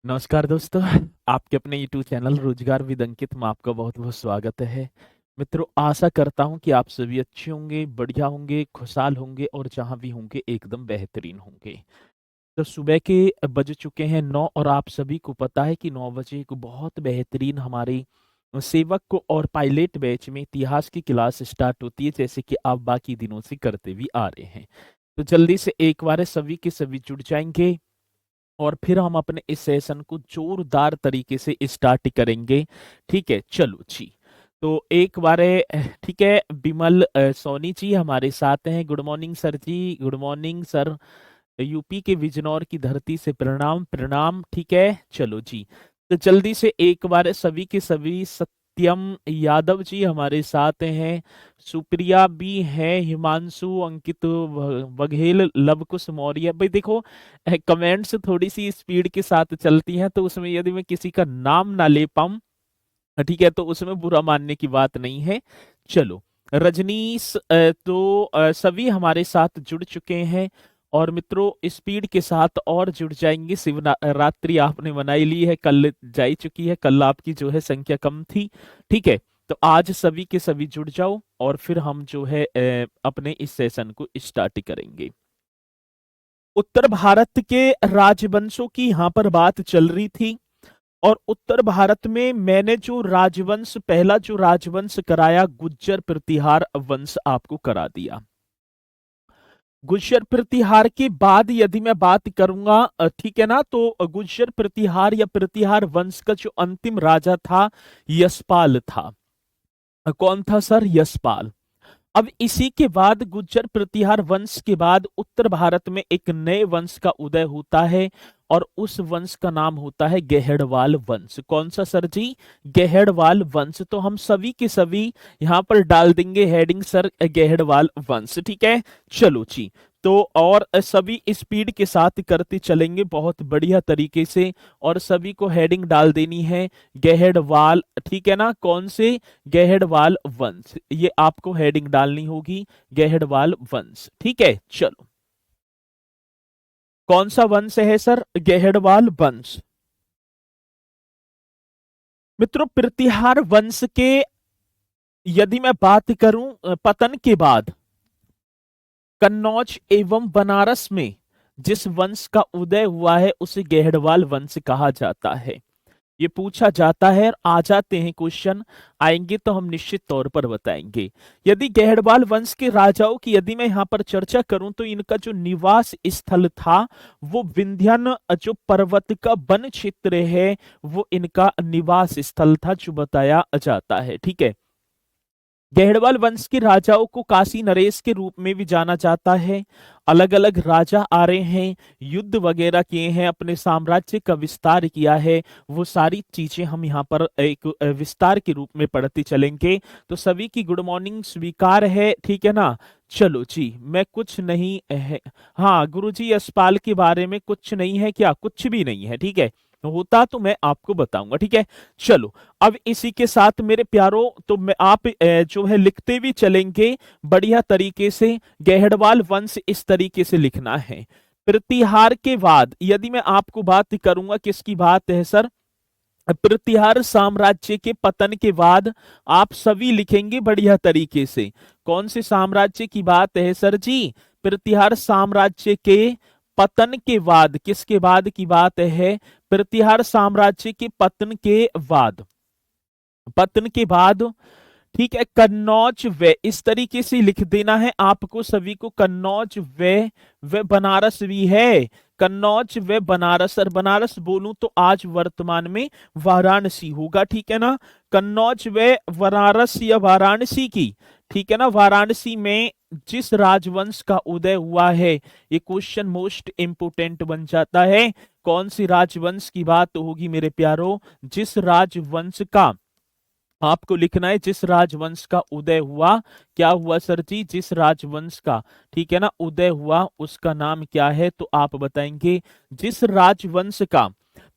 नमस्कार दोस्तों। आपके अपने यूट्यूब चैनल रोजगार विद अंकित में आपका बहुत बहुत स्वागत है। मित्रों, आशा करता हूं कि आप सभी अच्छे होंगे, बढ़िया होंगे, खुशहाल होंगे और जहां भी होंगे एकदम बेहतरीन होंगे। तो सुबह के बज चुके हैं 9 और आप सभी को पता है कि 9 बजे एक बहुत बेहतरीन हमारी सेवक को और पायलट बैच में इतिहास की क्लास स्टार्ट होती है, जैसे कि आप बाकी दिनों से करते भी आ रहे हैं। तो जल्दी से एक बार सभी के सभी जुड़ जाएंगे और फिर हम अपने इस सेशन को जोरदार तरीके से स्टार्ट करेंगे। ठीक है, चलो जी। तो एक बार ठीक है, बिमल सोनी जी हमारे साथ हैं। गुड मॉर्निंग सर जी, गुड मॉर्निंग सर। यूपी के बिजनौर की धरती से प्रणाम प्रणाम। ठीक है, चलो जी। तो जल्दी से एक बार सभी के सभी सत्यम यादव जी हमारे साथ हैं, सुप्रिया भी है, हिमांशु, अंकित बघेल, लवकुश मौर्य। भाई देखो, कमेंट्स थोड़ी सी स्पीड के साथ चलती हैं, तो उसमें यदि मैं किसी का नाम ना ले पाऊं, ठीक है, तो उसमें बुरा मानने की बात नहीं है। चलो, रजनीश तो सभी हमारे साथ जुड़ चुके हैं और मित्रों स्पीड के साथ और जुड़ जाएंगे। शिवरात्रि आपने मनाई ली है, कल जा ही चुकी है, कल आपकी जो है संख्या कम थी। ठीक है, तो आज सभी के सभी जुड़ जाओ और फिर हम जो है अपने इस सेशन को स्टार्ट करेंगे। उत्तर भारत के राजवंशों की यहाँ पर बात चल रही थी और उत्तर भारत में मैंने जो राजवंश, पहला जो राजवंश कराया, गुज्जर प्रतिहार वंश आपको करा दिया। गुज्जर प्रतिहार के बाद यदि मैं बात करूंगा, ठीक है ना, तो गुज्जर प्रतिहार या प्रतिहार वंश का जो अंतिम राजा था, यशपाल था। कौन था सर? यशपाल। अब इसी के बाद, गुज्जर प्रतिहार वंश के बाद उत्तर भारत में एक नए वंश का उदय होता है और उस वंश का नाम होता है गेहड़वाल वंश। कौन सा सर जी? गेहड़वाल वंश। तो हम सभी के सभी यहां पर डाल देंगे हेडिंग सर, गेहड़वाल वंश। ठीक है, चलो जी। तो और सभी स्पीड के साथ करते चलेंगे बहुत बढ़िया तरीके से और सभी को हेडिंग डाल देनी है गेहड़वाल। ठीक है ना, कौन से? गेहड़वाल वंश, ये आपको हेडिंग डालनी होगी, गेहड़वाल वंश। ठीक है, चलो। कौन सा वंश है सर? गेहड़वाल वंश। मित्रों, प्रतिहार वंश के यदि मैं बात करूं, पतन के बाद कन्नौज एवं बनारस में जिस वंश का उदय हुआ है उसे गेहड़वाल वंश कहा जाता है। ये पूछा जाता है और आ जाते हैं क्वेश्चन, आएंगे तो हम निश्चित तौर पर बताएंगे। यदि गेहड़वाल वंश के राजाओं की यदि मैं यहाँ पर चर्चा करूं, तो इनका जो निवास स्थल था वो विंध्यन जो पर्वत का वन क्षेत्र है, वो इनका निवास स्थल था जो बताया जाता है। ठीक है, गेहड़वाल वंश के राजाओं को काशी नरेश के रूप में भी जाना जाता है। अलग अलग राजा आ रहे हैं, युद्ध वगैरह किए हैं, अपने साम्राज्य का विस्तार किया है। वो सारी चीजें हम यहाँ पर एक विस्तार के रूप में पढ़ते चलेंगे। तो सभी की गुड मॉर्निंग स्वीकार है, ठीक है ना। चलो जी, मैं कुछ नहीं है। हाँ गुरुजी, यशपाल के बारे में कुछ नहीं है क्या? कुछ भी नहीं है, ठीक है। होता तो मैं आपको बताऊंगा, ठीक है। चलो, अब इसी के साथ मेरे प्यारों, तो मैं आप जो है लिखते भी चलेंगे बढ़िया तरीके से। गेहड़वाल वंश इस तरीके से लिखना है। प्रतिहार के बाद यदि मैं आपको बात करूंगा, किसकी बात है सर? प्रतिहार साम्राज्य के पतन के बाद आप सभी लिखेंगे बढ़िया तरीके से। कौन से साम्राज्य की बात है सर जी? प्रतिहार साम्राज्य के पतन के बाद। किसके बाद की बात है? प्रतिहार साम्राज्य के पतन के बाद। पतन के बाद, ठीक है। कन्नौज व, इस तरीके से लिख देना है आपको सभी को। कन्नौज व बनारस भी है। कन्नौज व बनारस, और बनारस बोलूं तो आज वर्तमान में वाराणसी होगा, ठीक है ना। कन्नौज व बनारस या वाराणसी की, ठीक है ना, वाराणसी में जिस राजवंश का उदय हुआ है, ये क्वेश्चन मोस्ट इंपोर्टेंट बन जाता है। कौन सी राजवंश की बात होगी मेरे प्यारों? जिस राजवंश का आपको लिखना है, जिस राजवंश का उदय हुआ। क्या हुआ सर जी? जिस राजवंश का, ठीक है ना, उदय हुआ, उसका नाम क्या है? तो आप बताएंगे जिस राजवंश का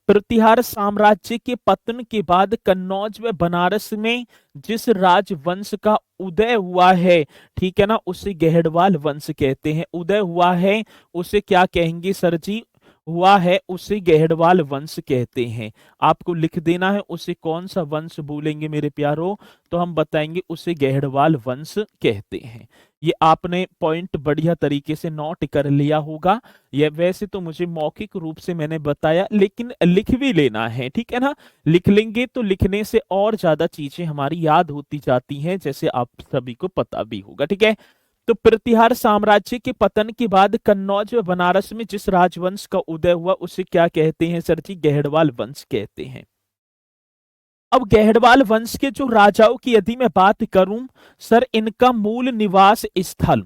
प्रतिहार साम्राज्य के पतन के बाद कन्नौज व बनारस में जिस राजवंश का उदय हुआ है, ठीक है ना, उसे गेहड़वाल वंश कहते हैं। उदय हुआ है उसे क्या कहेंगे सर जी? हुआ है उसे गहड़वाल वंश कहते हैं। आपको लिख देना है उसे कौन सा वंश बोलेंगे मेरे प्यारो, तो हम बताएंगे उसे गहड़वाल वंश कहते हैं। ये आपने पॉइंट बढ़िया तरीके से नोट कर लिया होगा। ये वैसे तो मुझे मौखिक रूप से मैंने बताया, लेकिन लिख भी लेना है, ठीक है ना। लिख लेंगे तो लिखने से और ज्यादा चीजें हमारी याद होती जाती हैं, जैसे आप सभी को पता भी होगा, ठीक है। तो प्रतिहार साम्राज्य के पतन के बाद कन्नौज व बनारस में जिस राजवंश का उदय हुआ उसे क्या कहते हैं सर जी? गहड़वाल वंश कहते हैं। अब गहड़वाल वंश के जो राजाओं की यदि मैं बात करूं सर, इनका मूल निवास स्थल,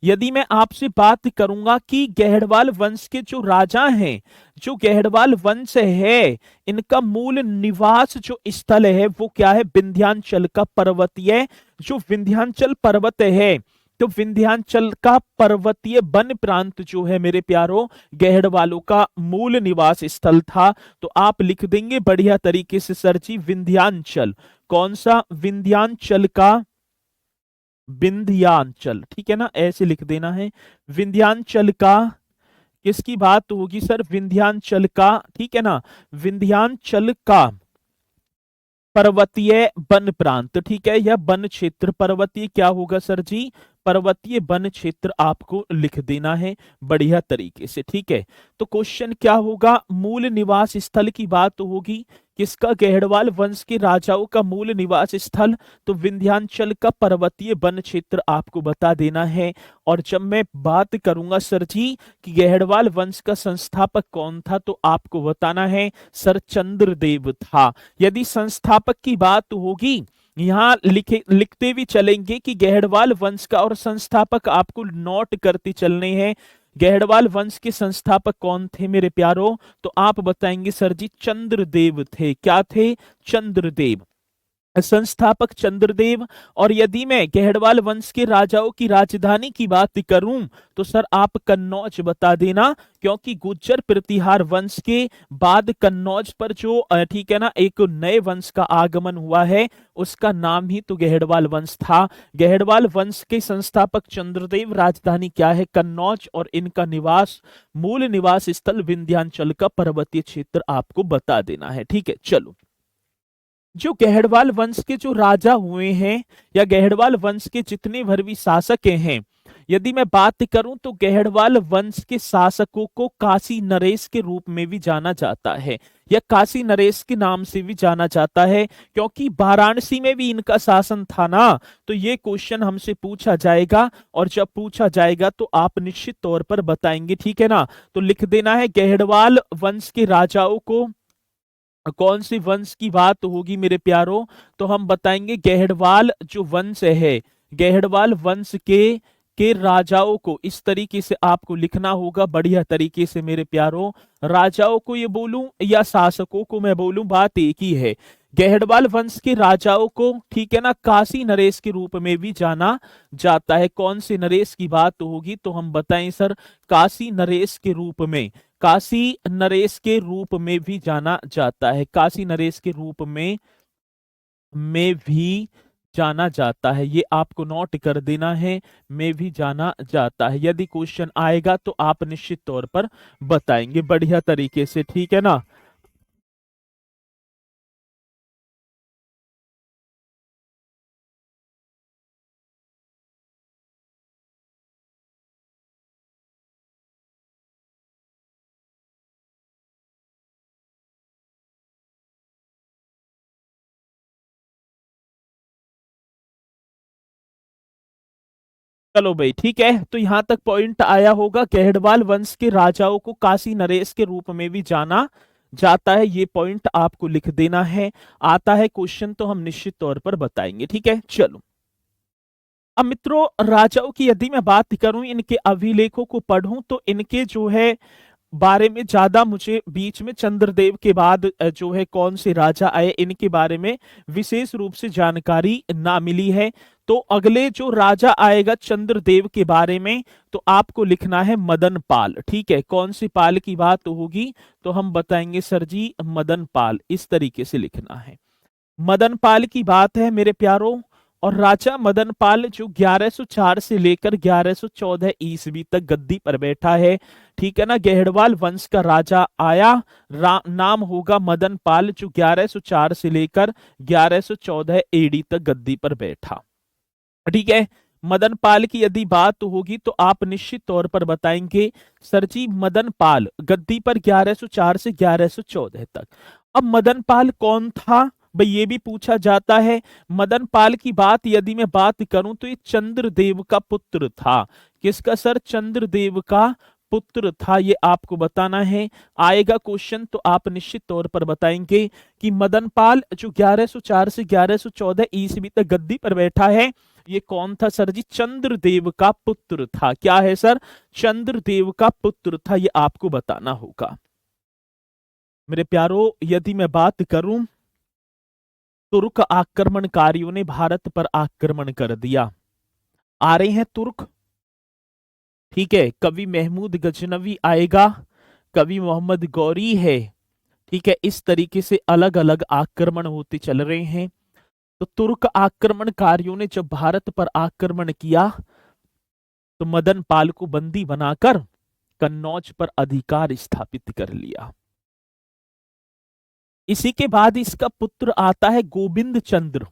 यदि मैं आपसे बात करूंगा कि गहड़वाल वंश के जो राजा हैं, जो गहड़वाल वंश है, इनका मूल निवास जो स्थल है वो क्या है? विंध्याचल का पर्वतीय, जो विंध्याचल पर्वत है, तो विंध्याचल का पर्वतीय वन प्रांत जो है मेरे प्यारो, गहड़वालों का मूल निवास स्थल था। तो आप लिख देंगे बढ़िया तरीके से सर जी, विंध्याचल। कौन सा? विंध्याचल का, विंध्याचल, ठीक है ना, ऐसे लिख देना है। विंध्याचल का किसकी बात होगी सर? विंध्याचल का, ठीक है ना, विंध्याचल का पर्वतीय वन प्रांत, ठीक है, यह वन क्षेत्र, पर्वतीय क्या होगा सर जी? पर्वतीय वन क्षेत्र आपको लिख देना है बढ़िया तरीके से, ठीक है। तो क्वेश्चन क्या होगा? मूल निवास स्थल की बात होगी किसका? गहड़वाल वंश के राजाओं का मूल निवास स्थल, तो विंध्याचल का पर्वतीय वन क्षेत्र आपको बता देना है। और जब मैं बात करूंगा सर जी कि गहड़वाल वंश का संस्थापक कौन था, तो आपको बताना है सर चंद्रदेव था। यदि संस्थापक की बात होगी, यहां लिखते भी चलेंगे कि गहड़वाल वंश का, और संस्थापक आपको नोट करते चलने हैं। गहड़वाल वंश के संस्थापक कौन थे मेरे प्यारो? तो आप बताएंगे सर जी चंद्रदेव थे। क्या थे? चंद्रदेव, संस्थापक चंद्रदेव। और यदि मैं गहड़वाल वंश के राजाओं की राजधानी की बात करूं तो सर आप कन्नौज बता देना, क्योंकि गुज्जर प्रतिहार वंश के बाद कन्नौज पर जो ठीक है ना एक नए वंश का आगमन हुआ है, उसका नाम ही तो गहड़वाल वंश था। गहड़वाल वंश के संस्थापक चंद्रदेव, राजधानी क्या है? कन्नौज, और इनका निवास, मूल निवास स्थल विंध्याचल का पर्वतीय क्षेत्र आपको बता देना है, ठीक है। चलो, जो गहड़वाल वंश के जो राजा हुए हैं, या गहड़वाल वंश के जितने भर भी शासक हैं, यदि मैं बात करूं तो गहड़वाल वंश के शासकों को काशी नरेश के रूप में भी जाना जाता है, या काशी नरेश के नाम से भी जाना जाता है, क्योंकि वाराणसी में भी इनका शासन था ना। तो ये क्वेश्चन हमसे पूछा जाएगा, और जब पूछा जाएगा तो आप निश्चित तौर पर बताएंगे, ठीक है ना। तो लिख देना है गहड़वाल वंश के राजाओं को, कौन सी वंश की बात होगी मेरे प्यारो? तो हम बताएंगे गहड़वाल जो वंश है, गहड़वाल वंश के राजाओं को, इस तरीके से आपको लिखना होगा बढ़िया तरीके से मेरे प्यारो। राजाओं को ये बोलूं या शासकों को मैं बोलूं, बात एक ही है। गहड़वाल वंश के राजाओं को, ठीक है ना, काशी नरेश के रूप में भी जाना जाता है। कौन से नरेश की बात होगी? तो हम बताएं सर काशी नरेश के रूप में, काशी नरेश के रूप में भी जाना जाता है, काशी नरेश के रूप में भी जाना जाता है। ये आपको नोट कर देना है, में भी जाना जाता है। यदि क्वेश्चन आएगा तो आप निश्चित तौर पर बताएंगे बढ़िया तरीके से, ठीक है ना। चलो भाई, ठीक है, तो यहां तक पॉइंट आया होगा। गहड़वाल वंश के राजाओं को काशी नरेश के रूप में भी जाना जाता है, ये पॉइंट आपको लिख देना है। आता है क्वेश्चन तो हम निश्चित तौर पर बताएंगे, ठीक है। चलो, अब मित्रों राजाओं की यदि मैं बात करूं, इनके अभिलेखों को पढ़ूं, तो इनके जो है बारे में ज्यादा मुझे बीच में चंद्रदेव के बाद जो है कौन से राजा आए, इनके बारे में विशेष रूप से जानकारी ना मिली है। तो अगले जो राजा आएगा चंद्रदेव के बारे में, तो आपको लिखना है मदन पाल, ठीक है। कौन सी पाल की बात होगी? तो हम बताएंगे सर जी मदन पाल, इस तरीके से लिखना है। मदन पाल की बात है मेरे प्यारों। और राजा मदन पाल जो 1104 से लेकर 1114 ईस्वी तक गद्दी पर बैठा है। ठीक है ना। गहड़वाल वंश का राजा आया, नाम होगा मदन पाल, जो 1104 से लेकर 1114 एडी तक गद्दी पर बैठा। ठीक है। मदन पाल की यदि बात होगी तो आप निश्चित तौर पर बताएंगे सर जी मदन पाल गद्दी पर 1104 से 1114 तक। अब मदन पाल कौन था भाई, ये भी पूछा जाता है। मदन पाल की बात यदि मैं बात करूं तो ये चंद्रदेव का पुत्र था। किसका सर? चंद्रदेव का पुत्र था, ये आपको बताना है। आएगा क्वेश्चन तो आप निश्चित तौर पर बताएंगे कि मदन पाल जो 1104 से 1114 ईस्वी तक गद्दी पर बैठा है, ये कौन था सर जी? चंद्रदेव का पुत्र था। क्या है सर? चंद्रदेव का पुत्र था, ये आपको बताना होगा। मेरे प्यारो यदि मैं बात करूं, तुर्क आक्रमणकारियों ने भारत पर आक्रमण कर दिया। आ रहे हैं तुर्क, ठीक है। कवि महमूद गजनवी आएगा, कवि मोहम्मद गौरी है, ठीक है। इस तरीके से अलग अलग आक्रमण होते चल रहे हैं। तो तुर्क आक्रमणकारियों ने जब भारत पर आक्रमण किया तो मदन पाल को बंदी बनाकर कन्नौज पर अधिकार स्थापित कर लिया। इसी के बाद इसका पुत्र आता है गोविंद चंद्र।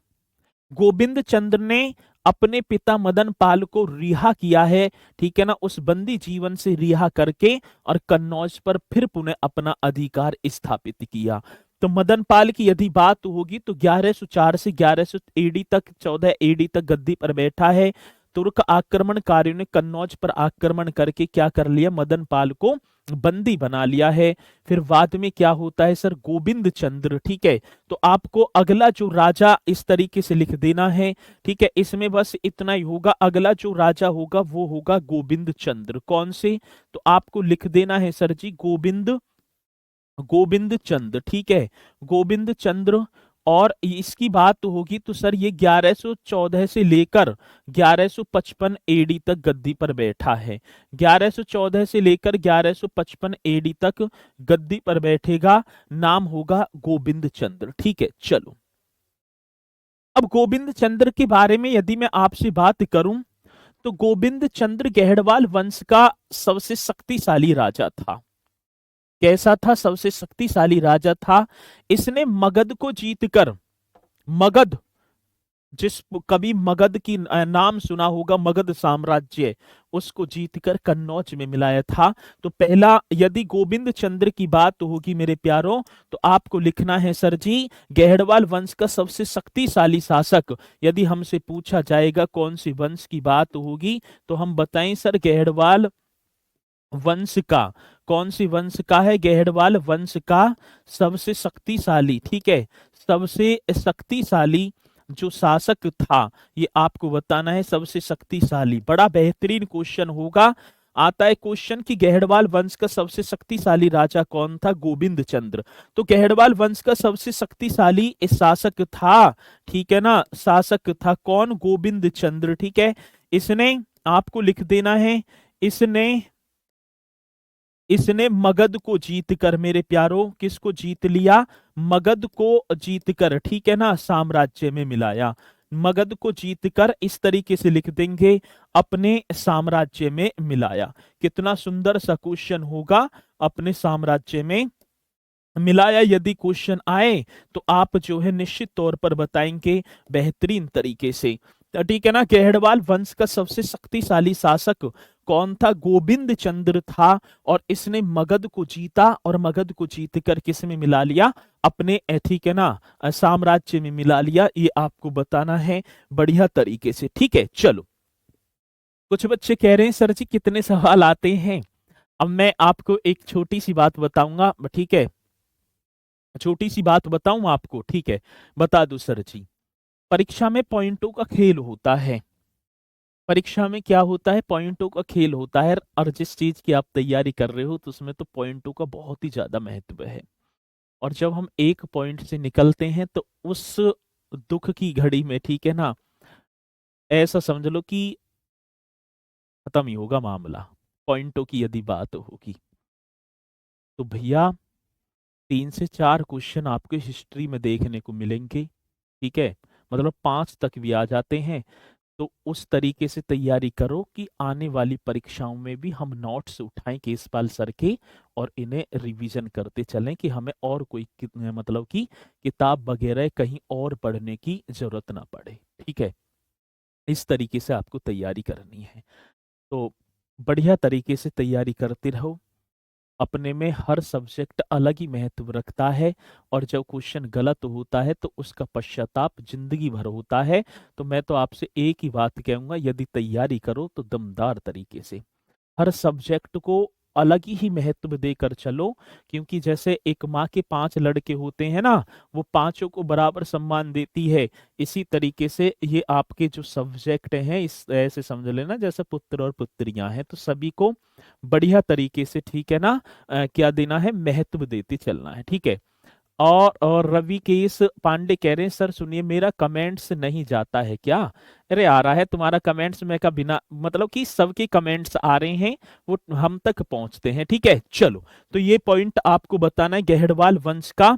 गोविंद चंद्र ने अपने पिता मदन पाल को रिहा किया है, ठीक है ना, उस बंदी जीवन से रिहा करके और कन्नौज पर फिर पुनः अपना अधिकार स्थापित किया। तो मदन पाल की यदि बात होगी तो 1104 से 1100 एडी तक 14 एडी तक गद्दी पर बैठा है। तुर्क आक्रमणकारियों ने कन्नौज पर आक्रमण करके क्या कर लिया? मदन पाल को बंदी बना लिया है। फिर बाद में क्या होता है सर? गोविंद चंद्र, ठीक है। तो आपको अगला जो राजा इस तरीके से लिख देना है, ठीक है। इसमें बस इतना ही होगा, अगला जो राजा होगा वो होगा गोविंद चंद्र। कौन से? तो आपको लिख देना है सर जी गोविंद चंद्र, ठीक है। गोविंद चंद्र। और इसकी बात होगी तो सर ये 1114 से लेकर 1155 एडी तक गद्दी पर बैठा है। 1114 से लेकर 1155 एडी तक गद्दी पर बैठेगा, नाम होगा गोविंद चंद्र, ठीक है। चलो, अब गोविंद चंद्र के बारे में यदि मैं आपसे बात करूं तो गोविंद चंद्र गहड़वाल वंश का सबसे शक्तिशाली राजा था। कैसा था? सबसे शक्तिशाली राजा था। इसने मगध को जीतकर, मगध, जिस कभी मगध की नाम सुना होगा, मगध साम्राज्य, उसको जीतकर कन्नौज में मिलाया था। तो पहला यदि गोविंद चंद्र की बात होगी मेरे प्यारों तो आपको लिखना है सर जी गहड़वाल वंश का सबसे शक्तिशाली शासक। यदि हमसे पूछा जाएगा कौन सी वंश की बात होगी तो हम बताएं सर गहड़वाल वंश का। कौन सी वंश का है? गहड़वाल वंश का सबसे शक्तिशाली, ठीक है। सबसे शक्तिशाली जो शासक था ये आपको बताना है, सबसे शक्तिशाली। बड़ा बेहतरीन क्वेश्चन होगा। आता है क्वेश्चन कि गहड़वाल वंश का सबसे शक्तिशाली राजा कौन था? गोविंद चंद्र। तो गहड़वाल वंश का सबसे शक्तिशाली शासक था, ठीक है ना, शासक था कौन? गोविंद चंद्र, ठीक है। इसने, आपको लिख देना है, इसने मगध को जीतकर मेरे प्यारों, किसको जीत लिया? मगध को जीतकर, ठीक है ना, साम्राज्य में मिलाया। मगध को जीतकर इस तरीके से लिख देंगे, अपने साम्राज्य में मिलाया। कितना सुंदर सा क्वेश्चन होगा, अपने साम्राज्य में मिलाया। यदि क्वेश्चन आए तो आप जो है निश्चित तौर पर बताएंगे बेहतरीन तरीके से, ठीक है ना। गहड़वाल वंश का सबसे शक्तिशाली शासक कौन था? गोविंद चंद्र था। और इसने मगध को जीता और मगध को जीतकर किस में मिला लिया? अपने, ठीक है ना, साम्राज्य में मिला लिया। ये आपको बताना है बढ़िया तरीके से, ठीक है। चलो, कुछ बच्चे कह रहे हैं सर जी कितने सवाल आते हैं। अब मैं आपको एक छोटी सी बात बताऊंगा, ठीक है, छोटी सी बात बताऊं आपको, ठीक है, बता दो सर जी। परीक्षा में पॉइंटों का खेल होता है। परीक्षा में क्या होता है? पॉइंटों का खेल होता है। और जिस चीज की आप तैयारी कर रहे हो तो उसमें तो पॉइंटों का बहुत ही ज्यादा महत्व है। और जब हम एक पॉइंट से निकलते हैं तो उस दुख की घड़ी में, ठीक है ना, ऐसा समझ लो कि खत्म ही होगा मामला। पॉइंटों की यदि बात होगी तो भैया 3 से 4 क्वेश्चन आपके हिस्ट्री में देखने को मिलेंगे, ठीक है। मतलब 5 तक भी आ जाते हैं। तो उस तरीके से तैयारी करो कि आने वाली परीक्षाओं में भी हम नोट्स उठाएं केसपाल सर के और इन्हें रिवीजन करते चलें कि हमें और कोई मतलब कि किताब वगैरह कहीं और पढ़ने की जरूरत ना पड़े। ठीक है, इस तरीके से आपको तैयारी करनी है। तो बढ़िया तरीके से तैयारी करते रहो। अपने में हर सब्जेक्ट अलग ही महत्व रखता है और जब क्वेश्चन गलत होता है तो उसका पश्चाताप जिंदगी भर होता है। तो मैं तो आपसे एक ही बात कहूंगा, यदि तैयारी करो तो दमदार तरीके से हर सब्जेक्ट को अलग ही महत्व देकर चलो, क्योंकि जैसे एक माँ के 5 लड़के होते हैं ना, वो पांचों को बराबर सम्मान देती है। इसी तरीके से ये आपके जो सब्जेक्ट हैं, इस ऐसे समझ लेना जैसे पुत्र और पुत्रियां हैं, तो सभी को बढ़िया तरीके से, ठीक है ना, क्या देना है, महत्व देते चलना है। ठीक है। और रवि केस पांडे कह रहे हैं सर सुनिए मेरा कमेंट्स नहीं जाता है क्या? अरे आ रहा है तुम्हारा कमेंट्स, मैं का बिना मतलब कि सबके कमेंट्स आ रहे हैं, वो हम तक पहुंचते हैं। ठीक है, चलो। तो ये पॉइंट आपको बताना है, गहड़वाल वंश का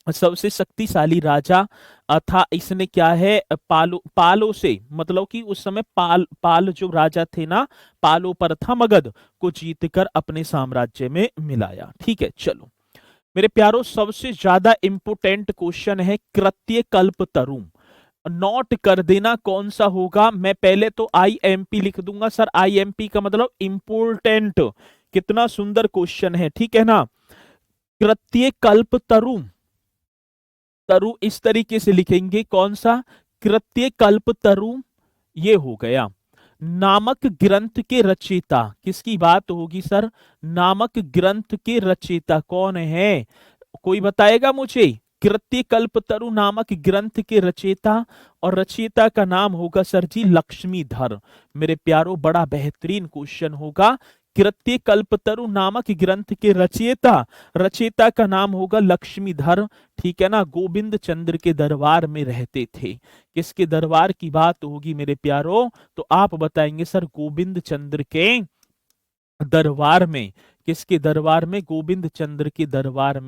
सबसे शक्तिशाली राजा था। इसने क्या है, पालो से मतलब कि उस समय पाल जो राजा थे ना, पालो पर था मगध को जीतकर अपने साम्राज्य में मिलाया। ठीक है, चलो मेरे प्यारो, सबसे ज्यादा इंपोर्टेंट क्वेश्चन है कृत्य कल्प तरुम। नोट कर देना कौन सा होगा। मैं पहले तो आईएमपी लिख दूंगा सर, आईएमपी का मतलब इंपोर्टेंट। कितना सुंदर क्वेश्चन है, ठीक है ना। कृत्य कल्प तरुम, तरु इस तरीके से लिखेंगे, कौन सा, कृत्य कल्प तरु, ये हो गया। नामक ग्रंथ के रचयिता, किसकी बात होगी सर, नामक ग्रंथ के रचयिता कौन है, कोई बताएगा मुझे? कृत्य कल्पतरु नामक ग्रंथ के रचयिता, और रचयिता का नाम होगा सर जी लक्ष्मीधर। मेरे प्यारो बड़ा बेहतरीन क्वेश्चन होगा। कृत्य कल्पतरु नामक ग्रंथ के रचयिता, रचयिता का नाम होगा लक्ष्मीधर। ठीक है ना, गोविंद चंद्र के दरबार में रहते थे। किसके दरबार की बात होगी मेरे प्यारो? तो आप बताएंगे सर गोविंद चंद्र के दरबार में। किसके दरबार में? गोविंद चंद्र के दरबार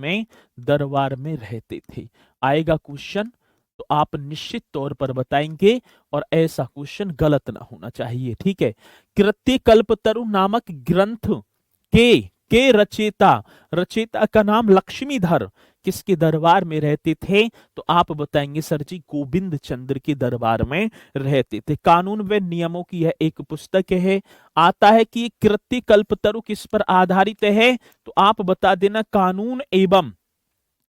में रहते थे। आएगा क्वेश्चन तो आप निश्चित तौर पर बताएंगे, और ऐसा क्वेश्चन गलत ना होना चाहिए। ठीक है, कृत्य कल्पतरु नामक ग्रंथ के रचयिता, रचयिता का नाम लक्ष्मीधर, किसके दरबार में रहते थे? तो आप बताएंगे सर जी गोविंद चंद्र के दरबार में रहते थे। कानून व नियमों की यह एक पुस्तक है। आता है कि कृत्य कल्पतरु किस पर आधारित है? तो आप बता देना कानून एवं,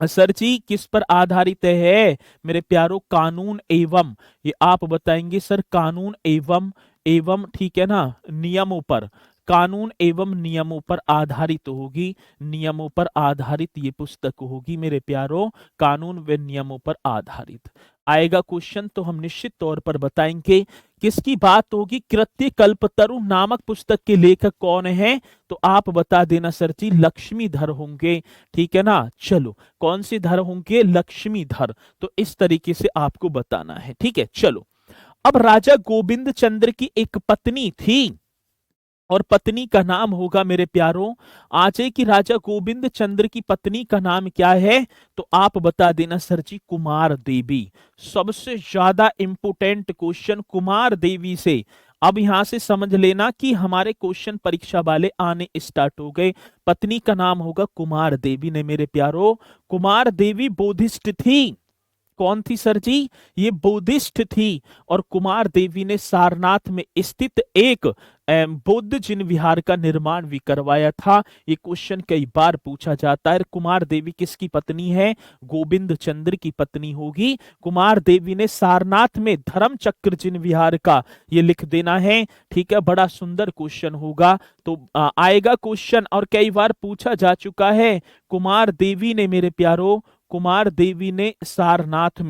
सर जी किस पर आधारित है मेरे प्यारो? कानून एवं, ये आप बताएंगे सर कानून एवं ठीक है ना, नियमों पर, कानून एवं नियमों पर आधारित होगी। नियमों पर आधारित ये पुस्तक होगी मेरे प्यारो, कानून व नियमों पर आधारित। आएगा क्वेश्चन तो हम निश्चित तौर पर बताएंगे। किसकी बात होगी? कृत्य कल्पतरु नामक पुस्तक के लेखक कौन है? तो आप बता देना सर जी लक्ष्मीधर होंगे। ठीक है ना, चलो कौन से धर होंगे? लक्ष्मीधर। तो इस तरीके से आपको बताना है। ठीक है, चलो। अब राजा गोविंद चंद्र की एक पत्नी थी, और पत्नी का नाम होगा मेरे प्यारों, आजे की राजा गोविंद चंद्र की पत्नी का नाम क्या है? तो आप बता देना सर जी कुमार देवी। सबसे ज्यादा इंपोर्टेंट क्वेश्चन कुमार देवी से। अब यहां से समझ लेना कि हमारे क्वेश्चन परीक्षा वाले आने स्टार्ट हो गए। पत्नी का नाम होगा कुमार देवी ने मेरे प्यारो। कुमार देवी बोधिस्ट थी। कौन थी सर जी? ये बुद्धिस्ट थी। और कुमार देवी ने सारनाथ में स्थित एक बौद्ध जिन विहार का निर्माण भी करवाया था। ये क्वेश्चन कई बार पूछा जाता है। कुमार देवी किसकी पत्नी है? गोविंद चंद्र की पत्नी होगी। कुमार देवी ने सारनाथ में धर्म चक्र जिन विहार का, ये लिख देना है। ठीक है, बड़ा सुंदर क्वेश्चन होगा। तो आएगा क्वेश्चन, और कई बार पूछा जा चुका है। कुमार देवी ने मेरे प्यारो, कुमार देवी ने सारनाथ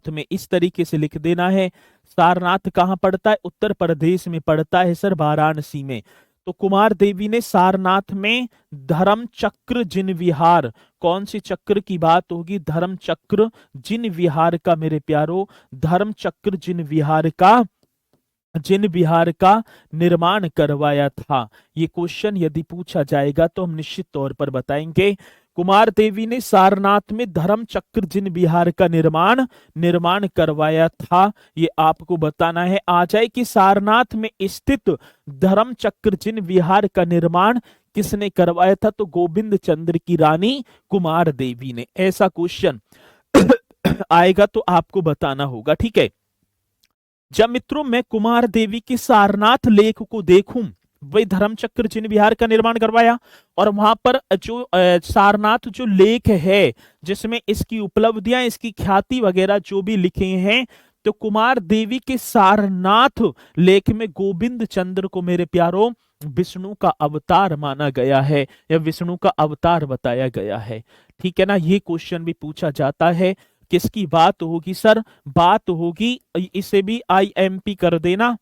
में इस तरीके से लिख देना है। सारनाथ कहां पड़ता है? उत्तर प्रदेश में पड़ता है सर, वाराणसी में। तो कुमार देवी ने सारनाथ में धर्म चक्र जिन विहार, कौन सी चक्र की बात होगी? धर्म चक्र जिन विहार का मेरे प्यारो, धर्म चक्र जिन विहार का निर्माण करवाया था। ये क्वेश्चन यदि पूछा जाएगा तो हम निश्चित तौर पर बताएंगे। कुमार देवी ने सारनाथ में धर्म चक्र जिन विहार का निर्माण करवाया था, ये आपको बताना है। आ जाए कि सारनाथ में स्थित धर्म चक्र जिन विहार का निर्माण किसने करवाया था, तो गोविंद चंद्र की रानी कुमार देवी ने। ऐसा क्वेश्चन आएगा तो आपको बताना होगा, ठीक है। जब मित्रों मैं कुमार देवी के सारनाथ लेख को देखूं, वही धर्मचक्र जिन विहार का निर्माण करवाया, और वहां पर जो सारनाथ जो लेख है जिसमें इसकी उपलब्धियां, इसकी ख्याति वगैरह जो भी लिखे हैं, तो कुमार देवी के सारनाथ लेख में गोविंद चंद्र को मेरे प्यारों विष्णु का अवतार माना गया है, या विष्णु का अवतार बताया गया है, ठीक है ना। ये क्वेश्चन भी पूछा जाता है। किसकी बात होगी सर? बात होगी, इसे भी आईएमपी कर देना,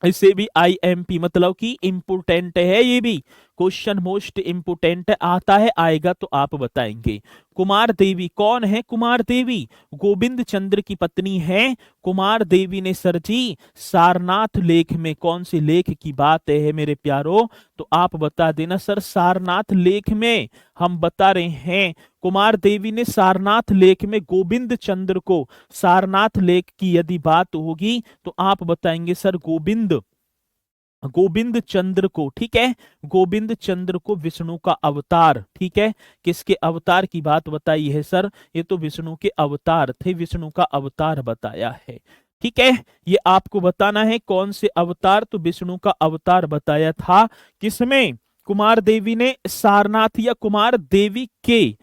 इसे भी आईएमपी मतलब कि इंपोर्टेंट है, ये भी क्वेश्चन मोस्ट इंपोर्टेंट आता है, आएगा तो आप बताएंगे। कुमार देवी कौन है? कुमार देवी गोविंद चंद्र की पत्नी है। कुमार देवी ने सर जी सारनाथ लेख में, कौन से लेख की बात है मेरे प्यारो, तो आप बता देना सर। सारनाथ लेख में हम बता रहे हैं, कुमार देवी ने सारनाथ लेख में गोविंद चंद्र को, सारनाथ लेख की यदि बात होगी तो आप बताएंगे सर गोविंद चंद्र को, ठीक है, गोविंद चंद्र को विष्णु का अवतार, ठीक है। किसके अवतार की बात बताई है सर? ये तो विष्णु के अवतार थे, विष्णु का अवतार बताया है, ठीक है। ये आपको बताना है कौन से अवतार, तो विष्णु का अवतार बताया था। किसमें? कुमार देवी ने सारनाथ, या कुमार देवी के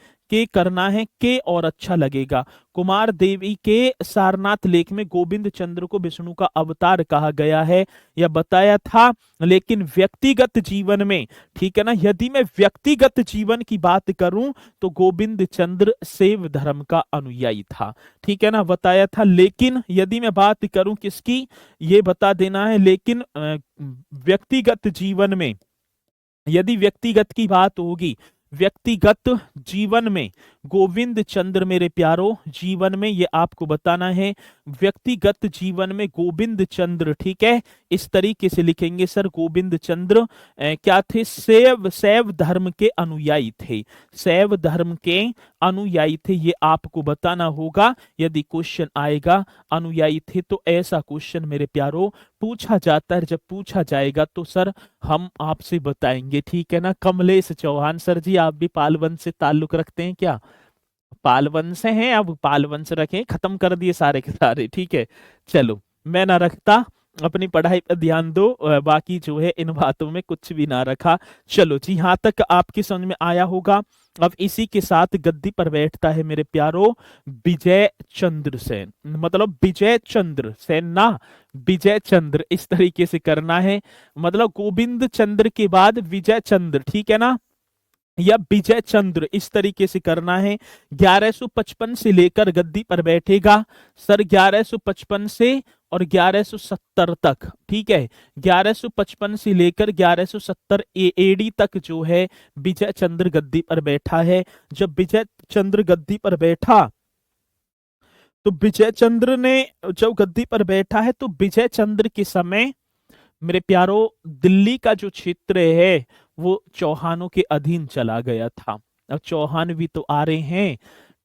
करना है, के और अच्छा लगेगा। कुमार देवी के सारनाथ लेख में गोविंद चंद्र को विष्णु का अवतार कहा गया है, या बताया था। लेकिन व्यक्तिगत जीवन में, ठीक है ना, यदि मैं व्यक्तिगत जीवन की बात करूं तो गोविंद चंद्र शैव धर्म का अनुयायी था, ठीक है ना, बताया था। लेकिन यदि मैं बात करूं किसकी, ये बता देना है। लेकिन व्यक्तिगत जीवन में, यदि व्यक्तिगत की बात होगी, व्यक्तिगत जीवन में गोविंद चंद्र मेरे प्यारो, जीवन में ये आपको बताना है, व्यक्तिगत जीवन में गोविंद चंद्र, ठीक है, इस तरीके से लिखेंगे सर। गोविंद चंद्र क्या थे? शैव धर्म के अनुयायी थे, शैव धर्म के अनुयायी थे, ये आपको बताना होगा। यदि क्वेश्चन आएगा अनुयायी थे, तो ऐसा क्वेश्चन मेरे प्यारो पूछा जाता है। जब पूछा जाएगा तो सर हम आपसे बताएंगे, ठीक है ना। कमलेश चौहान सर जी, आप भी पाल वंश से ताल्लुक रखते हैं क्या? पाल वंश हैं, अब पाल वंश रखें, खत्म कर दिए सारे के सारे, ठीक है। चलो मैं ना रखता, अपनी पढ़ाई पर ध्यान दो, बाकी जो है इन बातों में कुछ भी ना रखा। चलो जी, यहां तक आपकी समझ में आया होगा। अब इसी के साथ गद्दी पर बैठता है मेरे प्यारो विजय चंद्र सेन, मतलब विजय चंद्र सेन ना, विजय चंद्र, इस तरीके से करना है। मतलब गोविंद चंद्र के बाद विजय चंद्र, ठीक है ना, या विजय चंद्र, इस तरीके से करना है। 1155 से लेकर गद्दी पर बैठेगा सर, 1155 से और 1170 तक, ठीक है। 1155 से लेकर 1170 एडी तक जो है विजय चंद्र गद्दी पर बैठा है। जब विजय चंद्र गद्दी पर बैठा, तो विजय चंद्र ने जब गद्दी पर बैठा है, तो विजय चंद्र के समय मेरे प्यारो दिल्ली का जो क्षेत्र है वो चौहानों के अधीन चला गया था। अब चौहान भी तो आ रहे हैं,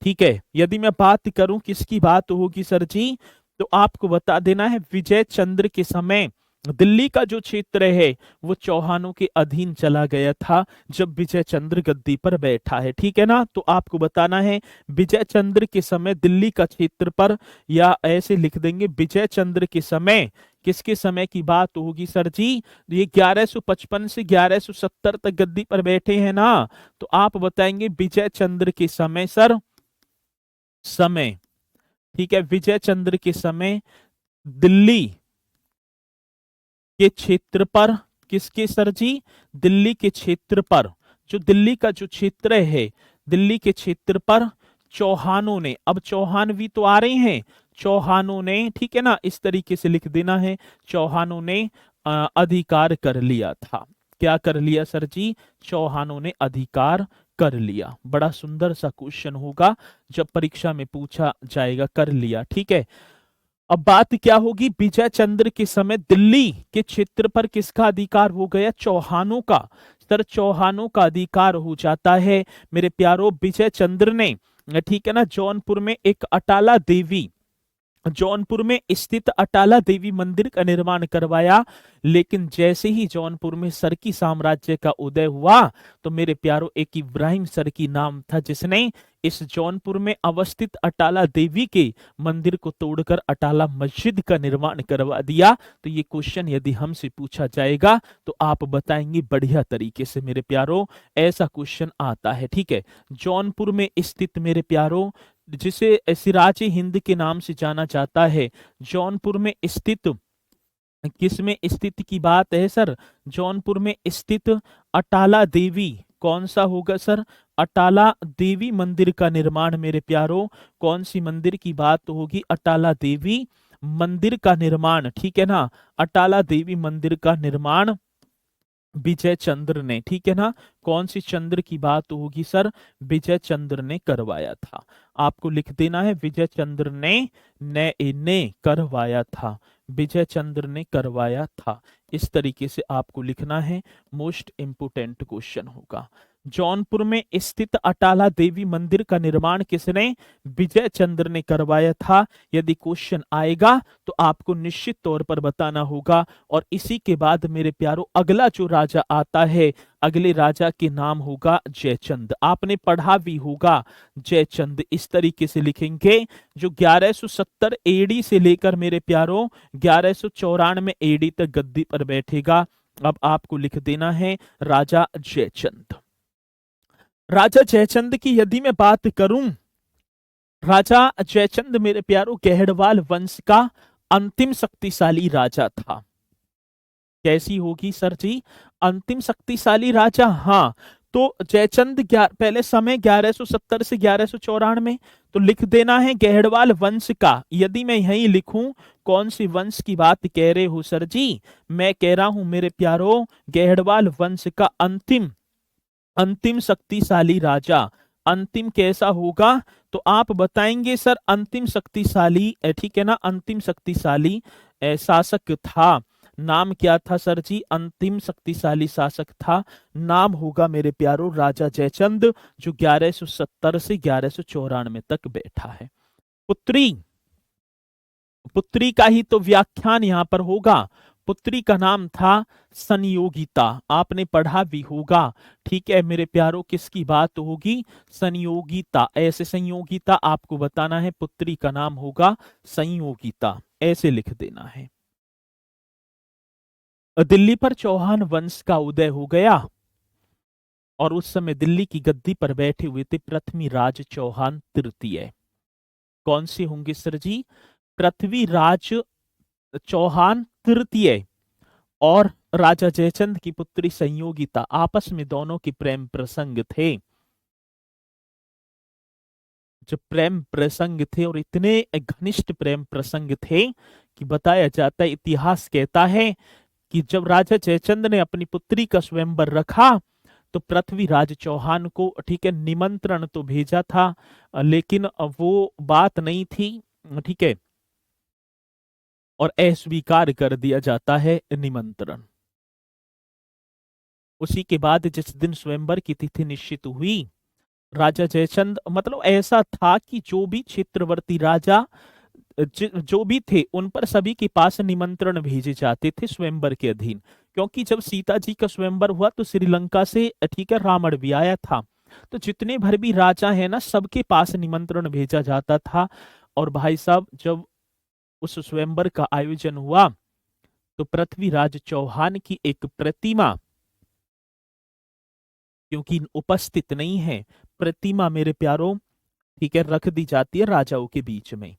ठीक है। यदि मैं बात करूं किसकी बात होगी सर जी, तो आपको बता देना है विजय चंद्र के समय दिल्ली का जो क्षेत्र है वो चौहानों के अधीन चला गया था जब विजय चंद्र गद्दी पर बैठा है, ठीक है ना। तो आपको बताना है विजय चंद्र के समय दिल्ली का क्षेत्र पर, या ऐसे लिख देंगे विजय चंद्र के समय, किसके समय की बात होगी सर जी? ये 1155 से 1170 तक गद्दी पर बैठे हैं ना, तो आप बताएंगे विजय चंद्र के समय सर, समय, ठीक है, विजय चंद्र के समय दिल्ली के क्षेत्र पर, किसके सर जी? दिल्ली के क्षेत्र पर, जो दिल्ली का जो क्षेत्र है, दिल्ली के क्षेत्र पर चौहानों ने, अब चौहान भी तो आ रहे हैं, चौहानों ने, ठीक है ना, इस तरीके से लिख देना है, चौहानों ने अधिकार कर लिया था। क्या कर लिया सर जी? चौहानों ने अधिकार कर लिया। बड़ा सुंदर सा क्वेश्चन होगा जब परीक्षा में पूछा जाएगा, कर लिया, ठीक है। अब बात क्या होगी, विजय चंद्र के समय दिल्ली के क्षेत्र पर किसका अधिकार हो गया? चौहानों का। निरस्तर चौहानों का अधिकार हो जाता है। मेरे प्यारो विजय चंद्र ने, ठीक है ना, जौनपुर में एक अटाला देवी, जौनपुर में स्थित अटाला देवी मंदिर का निर्माण करवाया। लेकिन जैसे ही जौनपुर में सरकी साम्राज्य का उदय हुआ तो मेरे प्यारो एक इब्राहिम सरकी नाम था, जिसने इस जौनपुर में अवस्थित अटाला देवी के मंदिर को तोड़कर अटाला मस्जिद का निर्माण करवा दिया। तो ये क्वेश्चन यदि हमसे पूछा जाएगा तो आप बताएंगे बढ़िया तरीके से मेरे प्यारो, ऐसा क्वेश्चन आता है। ठीक है, जौनपुर में स्थित मेरे प्यारो, जिसे सिराज हिंद के नाम से जाना जाता है, जौनपुर में स्थित, किस में स्थित की बात है सर? जौनपुर में स्थित अटाला देवी, कौन सा होगा सर? अटाला देवी मंदिर का निर्माण मेरे प्यारो, कौन सी मंदिर की बात होगी? अटाला देवी मंदिर का निर्माण, ठीक है ना, अटाला देवी मंदिर का निर्माण विजय चंद्र ने, ठीक है ना। कौन सी चंद्र की बात होगी सर? विजय चंद्र ने करवाया था। आपको लिख देना है विजय चंद्र ने करवाया था, विजय चंद्र ने करवाया था। इस तरीके से आपको लिखना है, मोस्ट इंपोर्टेंट क्वेश्चन होगा। जौनपुर में स्थित अटाला देवी मंदिर का निर्माण किसने? विजय चंद्र ने करवाया था। यदि क्वेश्चन आएगा तो आपको निश्चित तौर पर बताना होगा। और इसी के बाद मेरे प्यारो अगला जो राजा आता है, अगले राजा के नाम होगा जयचंद। आपने पढ़ा भी होगा जयचंद, इस तरीके से लिखेंगे, जो 1170 एडी से लेकर मेरे प्यारो 1194 एडी तक गद्दी पर बैठेगा। अब आपको लिख देना है राजा जयचंद। राजा जयचंद की यदि मैं बात करूं, राजा जयचंद मेरे प्यारो गहड़वाल वंश का अंतिम शक्तिशाली राजा था। कैसी होगी सर जी? अंतिम शक्तिशाली राजा, हाँ। तो जयचंद पहले समय 1170 से 1194, तो लिख देना है गहड़वाल वंश का। यदि मैं यही लिखूं, कौन सी वंश की बात कह रहे हो सर जी? मैं कह रहा हूं मेरे प्यारो गहड़वाल वंश का अंतिम शक्तिशाली राजा। अंतिम कैसा होगा तो आप बताएंगे सर? अंतिम शक्तिशाली, ठीक है ना, अंतिम शक्तिशाली शासक था। नाम क्या था सर जी? अंतिम शक्तिशाली शासक था, नाम होगा मेरे प्यारो राजा जयचंद, जो 1170 से 1194 तक बैठा है। पुत्री, पुत्री का ही तो व्याख्यान यहां पर होगा। पुत्री का नाम था संयोगिता, आपने पढ़ा भी होगा। ठीक है मेरे प्यारो, किसकी बात होगी? संयोगिता। ऐसे संयोगिता आपको बताना है, पुत्री का नाम होगा संयोगिता, ऐसे लिख देना है। दिल्ली पर चौहान वंश का उदय हो गया और उस समय दिल्ली की गद्दी पर बैठे हुए थे पृथ्वीराज चौहान तृतीय। कौन से होंगे सर जी? पृथ्वीराज चौहान तृतीय और राजा जयचंद की पुत्री संयोगिता, आपस में दोनों के प्रेम प्रसंग थे। जो प्रेम प्रसंग थे और इतने घनिष्ठ प्रेम प्रसंग थे कि बताया जाता है, इतिहास कहता है कि जब राजा जयचंद ने अपनी पुत्री का स्वयंवर रखा तो पृथ्वीराज चौहान को, ठीक है, निमंत्रण तो भेजा था, लेकिन वो बात नहीं थी, ठीक है, और अस्वीकार कर दिया जाता है निमंत्रण। उसी के बाद जिस दिन स्वयंवर की तिथि निश्चित हुई, राजा जयचंद, मतलब ऐसा था कि जो भी क्षेत्रवर्ती राजा जो भी थे उन पर सभी के पास निमंत्रण भेजे जाते थे स्वयंवर के अधीन। क्योंकि जब सीता जी का स्वयंवर हुआ तो श्रीलंका से, ठीक है, रावण भी आया था। तो जितने भर भी राजा है ना, सबके पास निमंत्रण भेजा जाता था। और भाई साहब, जब उस स्वयंवर का आयोजन हुआ तो पृथ्वीराज चौहान की एक प्रतिमा, क्योंकि उपस्थित नहीं है, प्रतिमा मेरे प्यारों, ठीक है, रख दी जाती है राजाओं के बीच में।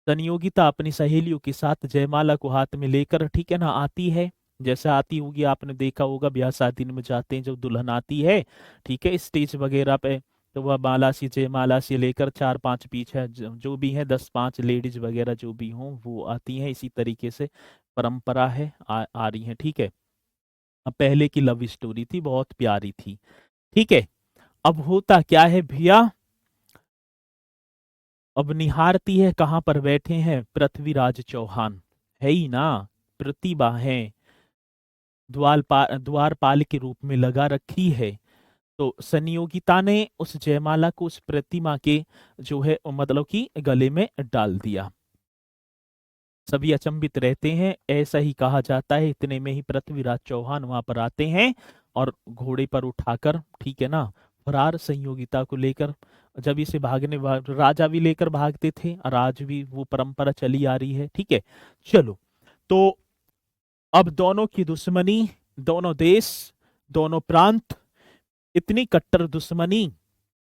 संयोगिता अपनी सहेलियों के साथ जयमाला को हाथ में लेकर, ठीक है ना, आती है। जैसे आती होगी, आपने देखा होगा ब्याह शादी में जाते हैं, जब दुल्हन आती है, ठीक है, स्टेज वगैरह पे, तो वह माला सी, जयमाला से लेकर 4-5 पीछे जो भी है 10-5 लेडीज वगैरह जो भी हों वो आती हैं। इसी तरीके से परंपरा है, आ रही है, ठीक है। अब पहले की लव स्टोरी थी, बहुत प्यारी थी, ठीक है। अब होता क्या है भैया, अब निहारती है, कहां पर बैठे हैं? पृथ्वीराज चौहान है ही ना, प्रतिभा है, द्वारपाल के रूप में लगा रखी है। तो संयोगिता ने उस जयमाला को उस प्रतिमा के जो है मतलब कि गले में डाल दिया। सभी अचंभित रहते हैं, ऐसा ही कहा जाता है। इतने में ही पृथ्वीराज चौहान वहां पर आते हैं और घोड़े पर उठाकर, ठीक है ना, फरार संयोगिता को लेकर, जब इसे राजा भी लेकर भागते थे और आज भी वो परंपरा चली आ रही है, ठीक है। चलो, तो अब दोनों की दुश्मनी, दोनों देश, दोनों प्रांत, इतनी कट्टर दुश्मनी,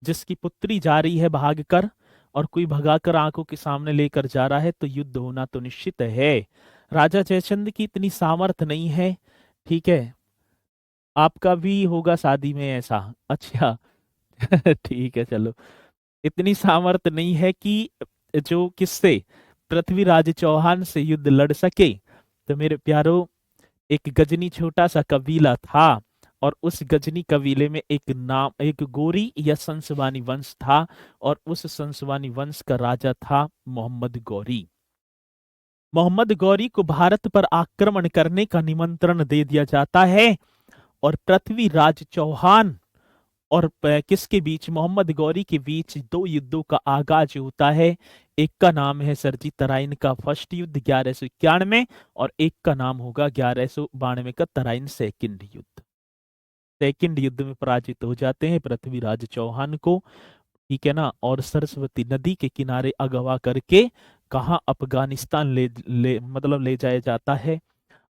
जिसकी पुत्री जा रही है भागकर और कोई भगाकर आंखों के सामने लेकर जा रहा है, तो युद्ध होना तो निश्चित है। राजा जयचंद की इतनी सामर्थ्य नहीं है, ठीक है। आपका भी होगा शादी में ऐसा, अच्छा। ठीक है, चलो। इतनी सामर्थ्य नहीं है कि जो किससे, पृथ्वीराज चौहान से युद्ध लड़ सके। तो मेरे प्यारो, एक गजनी छोटा सा कबीला था और उस गजनी कबीले में एक गोरी या संसवानी वंश था और उस संसवानी वंश का राजा था मोहम्मद गौरी। मोहम्मद गौरी को भारत पर आक्रमण करने का निमंत्रण दे दिया जाता है और पृथ्वीराज चौहान और किसके बीच, मोहम्मद गौरी के बीच दो युद्धों का आगाज होता है। एक का नाम है सरजी तराइन का फर्स्ट युद्ध 1191 और एक का नाम होगा 1192 का तराइन सेकंड युद्ध। सेकंड युद्ध में पराजित हो जाते हैं पृथ्वीराज चौहान को, ठीक है ना, और सरस्वती नदी के किनारे अगवा करके कहा, अफगानिस्तान मतलब ले जाया जाता है।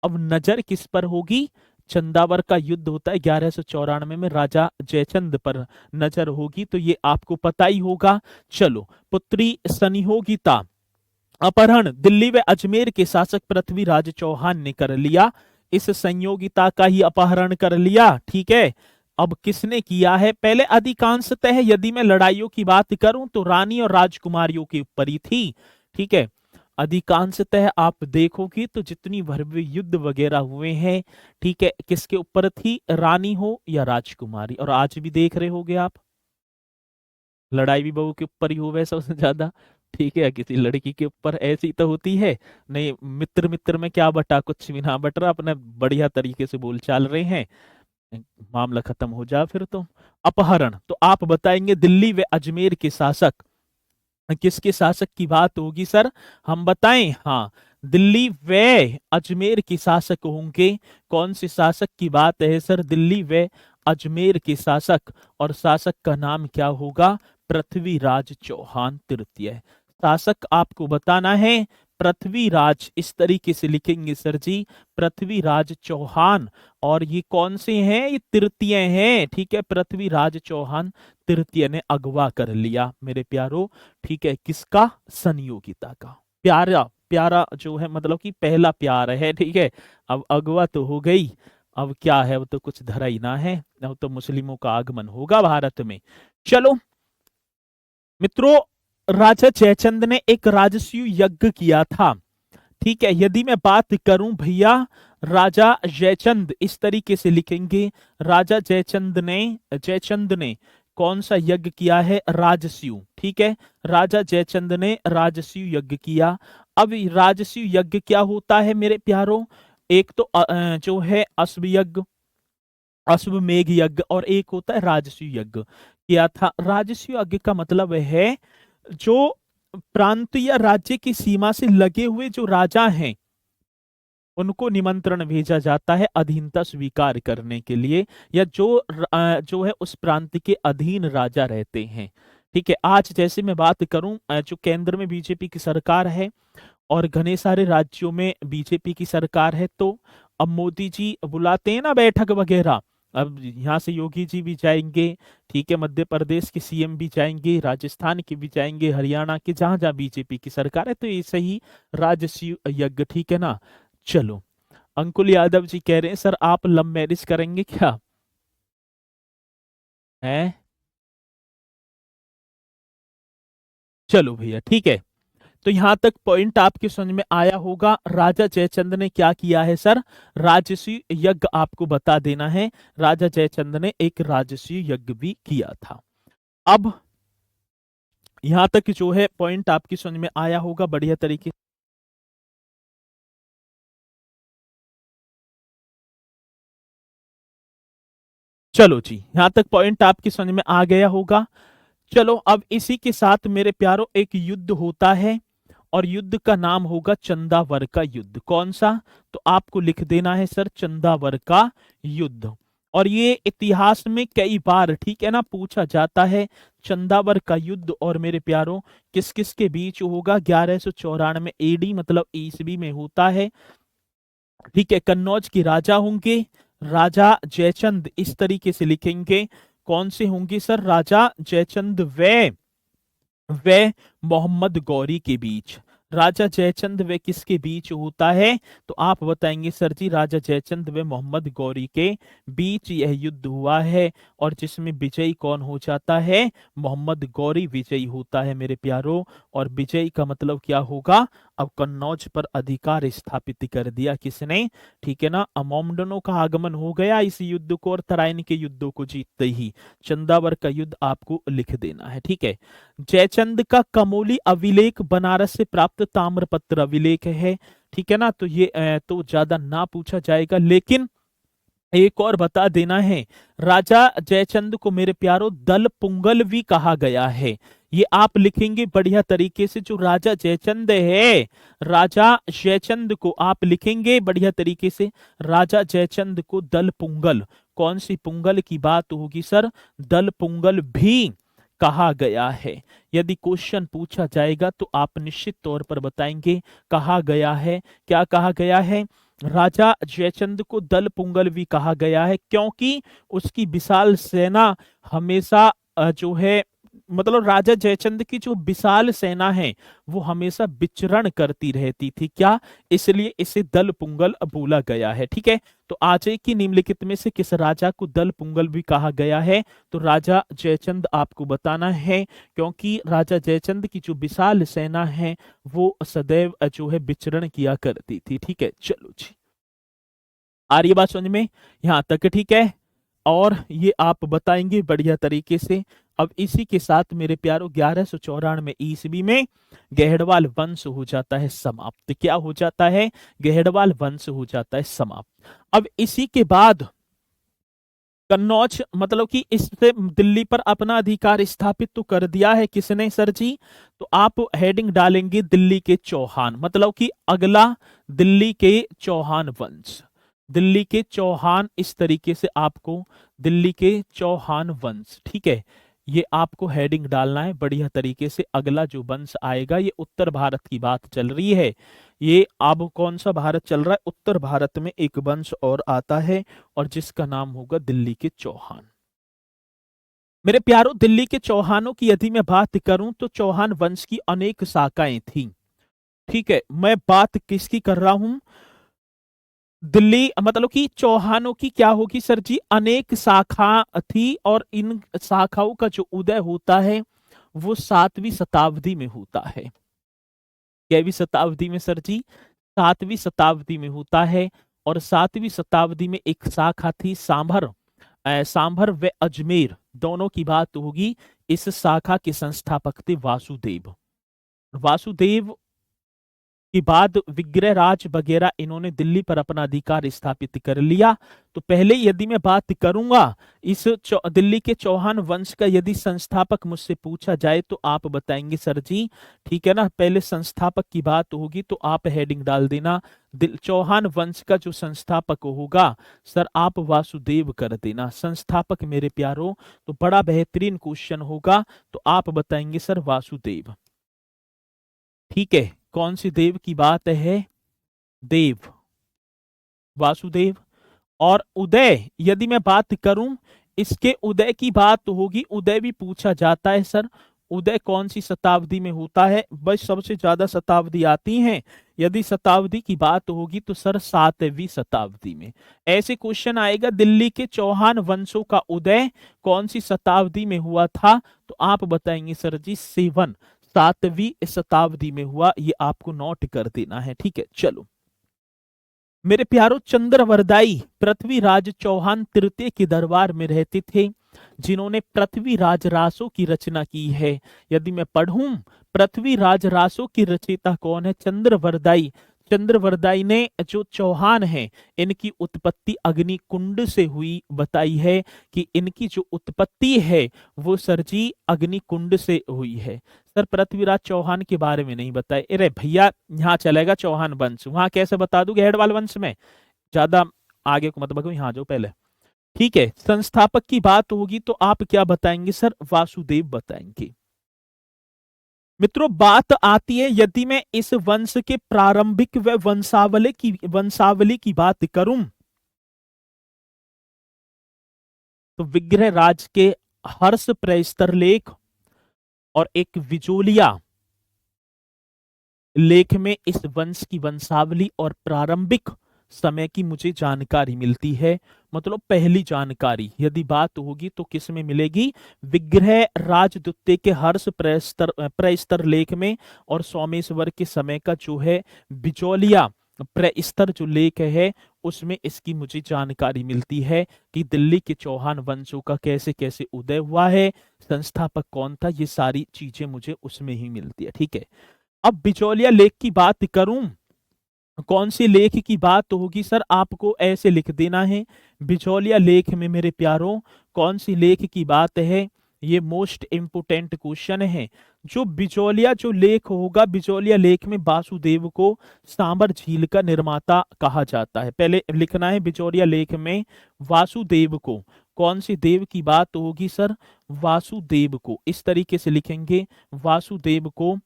अब नजर किस पर होगी, चंदावर का युद्ध होता है 1194 में, राजा जयचंद पर नजर होगी, तो ये आपको पता ही होगा। चलो, पुत्री संयोगिता अपहरण दिल्ली व अजमेर के शासक पृथ्वीराज चौहान ने कर लिया। इस संयोगिता का ही अपहरण कर लिया, ठीक है। अब किसने किया है, पहले अधिकांशतः यदि मैं लड़ाइयों की बात करूं तो रानी और राजकुमारियों के ऊपर ही थी, ठीक है। अधिकांशतः आप देखोगे तो जितनी भव्य युद्ध वगैरह हुए हैं, ठीक है, किसके ऊपर थी, रानी हो या राजकुमारी। और आज भी देख रहे होगे आप, लड़ाई भी बहू के ऊपर ही हुआ सबसे ज्यादा, ठीक है, किसी लड़की के ऊपर ऐसी तो होती है नहीं। मित्र मित्र में क्या बटा, कुछ भी ना बट रहा, अपने बढ़िया तरीके से बोल चाल रहे हैं, मामला खत्म हो जाए फिर तो। अपहरण, तो आप बताएंगे दिल्ली व अजमेर के शासक, किसके शासक की बात होगी सर, हम बताएं, हाँ, दिल्ली व अजमेर के शासक होंगे। कौन से शासक की बात है सर, दिल्ली व अजमेर के शासक, और शासक का नाम क्या होगा, पृथ्वीराज चौहान तृतीय। शासक आपको बताना है पृथ्वीराज, इस तरीके से लिखेंगे सर जी, पृथ्वीराज चौहान। और ये कौन से हैं, ये तृतीय हैं, ठीक है, पृथ्वीराज चौहान तृतीय ने अगवा कर लिया मेरे प्यारो, ठीक है, किसका, संयोगिता का। प्यारा प्यारा जो है मतलब कि पहला प्यार है, ठीक है। अब अगवा तो हो गई, अब क्या है, अब तो कुछ धरा ही ना है, अब तो मुस्लिमों का आगमन होगा भारत में। चलो मित्रों, राजा जयचंद ने एक राजसूय यज्ञ किया था, ठीक है। यदि मैं बात करूं भैया, राजा जयचंद, इस तरीके से लिखेंगे, राजा जयचंद ने कौन सा यज्ञ किया है, राजसूय, ठीक है। राजा जयचंद ने राजसूय यज्ञ किया। अब राजसूय यज्ञ क्या होता है मेरे प्यारों, एक तो जो है अश्व यज्ञ, अश्वमेघ यज्ञ, और एक होता है राजसूय यज्ञ। किया था, राजसूय यज्ञ का मतलब है जो प्रांत या राज्य की सीमा से लगे हुए जो राजा हैं उनको निमंत्रण भेजा जाता है अधीनता स्वीकार करने के लिए, या जो है उस प्रांत के अधीन राजा रहते हैं, ठीक है। आज जैसे मैं बात करूं, जो केंद्र में बीजेपी की सरकार है और घने सारे राज्यों में बीजेपी की सरकार है, तो अब मोदी जी बुलाते हैं ना बैठक वगैरह, अब यहाँ से योगी जी भी जाएंगे, ठीक है, मध्य प्रदेश के सीएम भी जाएंगे, राजस्थान के भी जाएंगे, हरियाणा के, जहां जहां बीजेपी की सरकार है, तो ऐसे ही राजसूय यज्ञ, ठीक है ना। चलो, अंकुल यादव जी कह रहे हैं सर आप लव मैरिज करेंगे क्या, है। चलो भैया, ठीक है। तो यहां तक पॉइंट आपके समझ में आया होगा। राजा जयचंद ने क्या किया है सर, राजसूय यज्ञ आपको बता देना है, राजा जयचंद ने एक राजसूय यज्ञ भी किया था। अब यहां तक जो है पॉइंट आपकी समझ में आया होगा बढ़िया तरीके चलो जी, यहां तक पॉइंट आपकी समझ में आ गया होगा। चलो अब इसी के साथ मेरे प्यारो एक युद्ध होता है और युद्ध का नाम होगा चंदावर का युद्ध। कौन सा? तो आपको लिख देना है सर, चंदावर का युद्ध। और ये इतिहास में कई बार, ठीक है ना, पूछा जाता है चंदावर का युद्ध। और मेरे प्यारों किस किस के बीच होगा? 1194 एडी मतलब ईसवी में होता है। ठीक है, कन्नौज के राजा होंगे राजा जयचंद, इस तरीके से लिखेंगे। कौन से होंगे सर? राजा जयचंद व मोहम्मद गौरी के बीच। राजा जयचंद व किसके बीच होता है? तो आप बताएंगे सर जी, राजा जयचंद व मोहम्मद गौरी के बीच यह युद्ध हुआ है। और जिसमें विजयी कौन हो जाता है? मोहम्मद गौरी विजयी होता है मेरे प्यारों। और विजयी का मतलब क्या होगा? अब कन्नौज पर अधिकार स्थापित कर दिया किसने? ठीक है ना, अमोमडनों का आगमन हो गया इस युद्ध को, और तराइन के युद्धों को जीतते ही चंदावर का युद्ध आपको लिख देना है। ठीक है, जयचंद का कमोली अभिलेख बनारस से प्राप्त ताम्रपत्र अभिलेख है। ठीक है ना, तो ये तो ज्यादा ना पूछा जाएगा, लेकिन एक और बता देना है, राजा जयचंद को मेरे प्यारो दल पुंगल भी कहा गया है। ये आप लिखेंगे बढ़िया तरीके से। जो राजा जयचंद है, राजा जयचंद को आप लिखेंगे बढ़िया तरीके से, राजा जयचंद को दल पुंगल। कौन सी पुंगल की बात होगी सर? दल पुंगल भी कहा गया है। यदि क्वेश्चन पूछा जाएगा तो आप निश्चित तौर पर बताएंगे कहा गया है। क्या कहा गया है? राजा जयचंद को दल पुंगल भी कहा गया है, क्योंकि उसकी विशाल सेना हमेशा जो है, मतलब राजा जयचंद की जो विशाल सेना है वो हमेशा विचरण करती रहती थी। क्या? इसलिए इसे दल पुंगल बोला गया है। ठीक है, तो आजय की निम्नलिखित में से किस राजा को दल पुंगल भी कहा गया है? तो राजा जयचंद आपको बताना है, क्योंकि राजा जयचंद की जो विशाल सेना है वो सदैव जो है विचरण किया करती थी। ठीक है, चलो जी, आ रही है बात समझ में यहां तक? ठीक है, और ये आप बताएंगे बढ़िया तरीके से। अब इसी के साथ मेरे प्यारो 1194 ईस्वी में गहड़वाल वंश हो जाता है समाप्त। क्या हो जाता है? गहड़वाल वंश हो जाता है समाप्त। अब इसी के बाद कन्नौज, मतलब कि इससे दिल्ली पर अपना अधिकार स्थापित तो कर दिया है किसने सर जी? तो आप हेडिंग डालेंगे दिल्ली के चौहान, मतलब कि अगला दिल्ली के चौहान वंश। दिल्ली के चौहान, इस तरीके से आपको दिल्ली के चौहान वंश। ठीक है, ये आपको हेडिंग डालना है बढ़िया तरीके से। अगला जो वंश आएगा, ये उत्तर भारत की बात चल रही है। ये अब कौन सा भारत चल रहा है? उत्तर भारत में एक वंश और आता है, और जिसका नाम होगा दिल्ली के चौहान। मेरे प्यारों, दिल्ली के चौहानों की यदि मैं बात करूं तो चौहान वंश की अनेक शाखाएं थी। ठीक है, मैं बात किसकी कर रहा हूं? दिल्ली, मतलब कि चौहानों की क्या होगी सर जी? अनेक शाखा थी, और इन शाखाओं का जो उदय होता है वो 7वीं शताब्दी में होता है। कैवी शताब्दी में सर जी? 7वीं शताब्दी में होता है। और 7वीं शताब्दी में एक शाखा थी सांभर, सांभर व अजमेर दोनों की बात होगी। इस शाखा के संस्थापक थे वासुदेव। वासुदेव के बाद विग्रह राज वगैरह इन्होंने दिल्ली पर अपना अधिकार स्थापित कर लिया। तो पहले यदि मैं बात करूंगा इस दिल्ली के चौहान वंश का, यदि संस्थापक मुझसे पूछा जाए तो आप बताएंगे सर जी, ठीक है ना, पहले संस्थापक की बात होगी तो आप हेडिंग डाल देना चौहान वंश का जो संस्थापक होगा सर आप वासुदेव कर देना। संस्थापक मेरे प्यारों, तो बड़ा बेहतरीन क्वेश्चन होगा, तो आप बताएंगे सर वासुदेव। ठीक है, कौन सी देव की बात है? देव, वासुदेव। और उदय, यदि मैं बात करूं इसके उदय की बात होगी, उदय भी पूछा जाता है सर। उदय कौन सी शताब्दी में होता है? बस सबसे ज्यादा शताब्दी आती हैं। यदि शताब्दी की बात होगी तो सर 7वीं शताब्दी में। ऐसे क्वेश्चन आएगा, दिल्ली के चौहान वंशों का उदय कौन सी शताब्दी में हुआ था? तो आप बताएंगे सर जी 7वीं शताब्दी में हुआ। ये आपको नोट कर देना है। ठीक है, चलो मेरे प्यारों, चंद्रवरदाई पृथ्वीराज चौहान तृतीय के दरबार में रहते थे, जिन्होंने पृथ्वीराज रासों की रचना की है। यदि मैं पढ़ूं पृथ्वीराज रासों की रचयिता कौन है? चंद्रवरदाई। चंद्रवरदाई ने जो चौहान हैं इनकी उत्पत्ति अग्निकुंड से हुई बताई है कि इनकी जो उत्पत्ति है वो सर जी अग्निकुंड से हुई है। सर पृथ्वीराज चौहान के बारे में नहीं बताए। अरे भैया यहाँ चलेगा चौहान वंश, वहां कैसे बता दूं गहड़वाल वंश में, ज्यादा आगे को मत भगो, यहाँ जाओ पहले। ठीक है, संस्थापक की बात होगी तो आप क्या बताएंगे सर, वासुदेव बताएंगे। मित्रों बात आती है यदि मैं इस वंश के प्रारंभिक व वंशावली की बात करूं तो विग्रह राज के हर्ष प्रस्तर लेख और एक विजोलिया लेख में इस वंश की वंशावली और प्रारंभिक समय की मुझे जानकारी मिलती है। मतलब पहली जानकारी यदि बात होगी तो किस में मिलेगी, विग्रह राजद्वितीय के हर्ष प्रस्तर लेख में, और सोमेश्वर के समय का जो है बिचौलिया प्रस्तर जो लेख है उसमें इसकी मुझे जानकारी मिलती है कि दिल्ली के चौहान वंशों का कैसे कैसे उदय हुआ है, संस्थापक कौन था, ये सारी चीजें मुझे उसमें ही मिलती है। ठीक है, अब बिचौलिया लेख की बात करूं, कौन सी लेख की बात होगी सर, आपको ऐसे लिख देना है बिचौलिया लेख में मेरे प्यारों कौन सी लेख की बात है। ये मोस्ट इंपोर्टेंट क्वेश्चन है। जो बिचौलिया जो लेख होगा, बिचौलिया लेख में वासुदेव को सांबर झील का निर्माता कहा जाता है। पहले लिखना है बिचौलिया लेख में वासुदेव को, कौन सी देव की बात होगी सर, वासुदेव को, इस तरीके से लिखेंगे वासुदेव को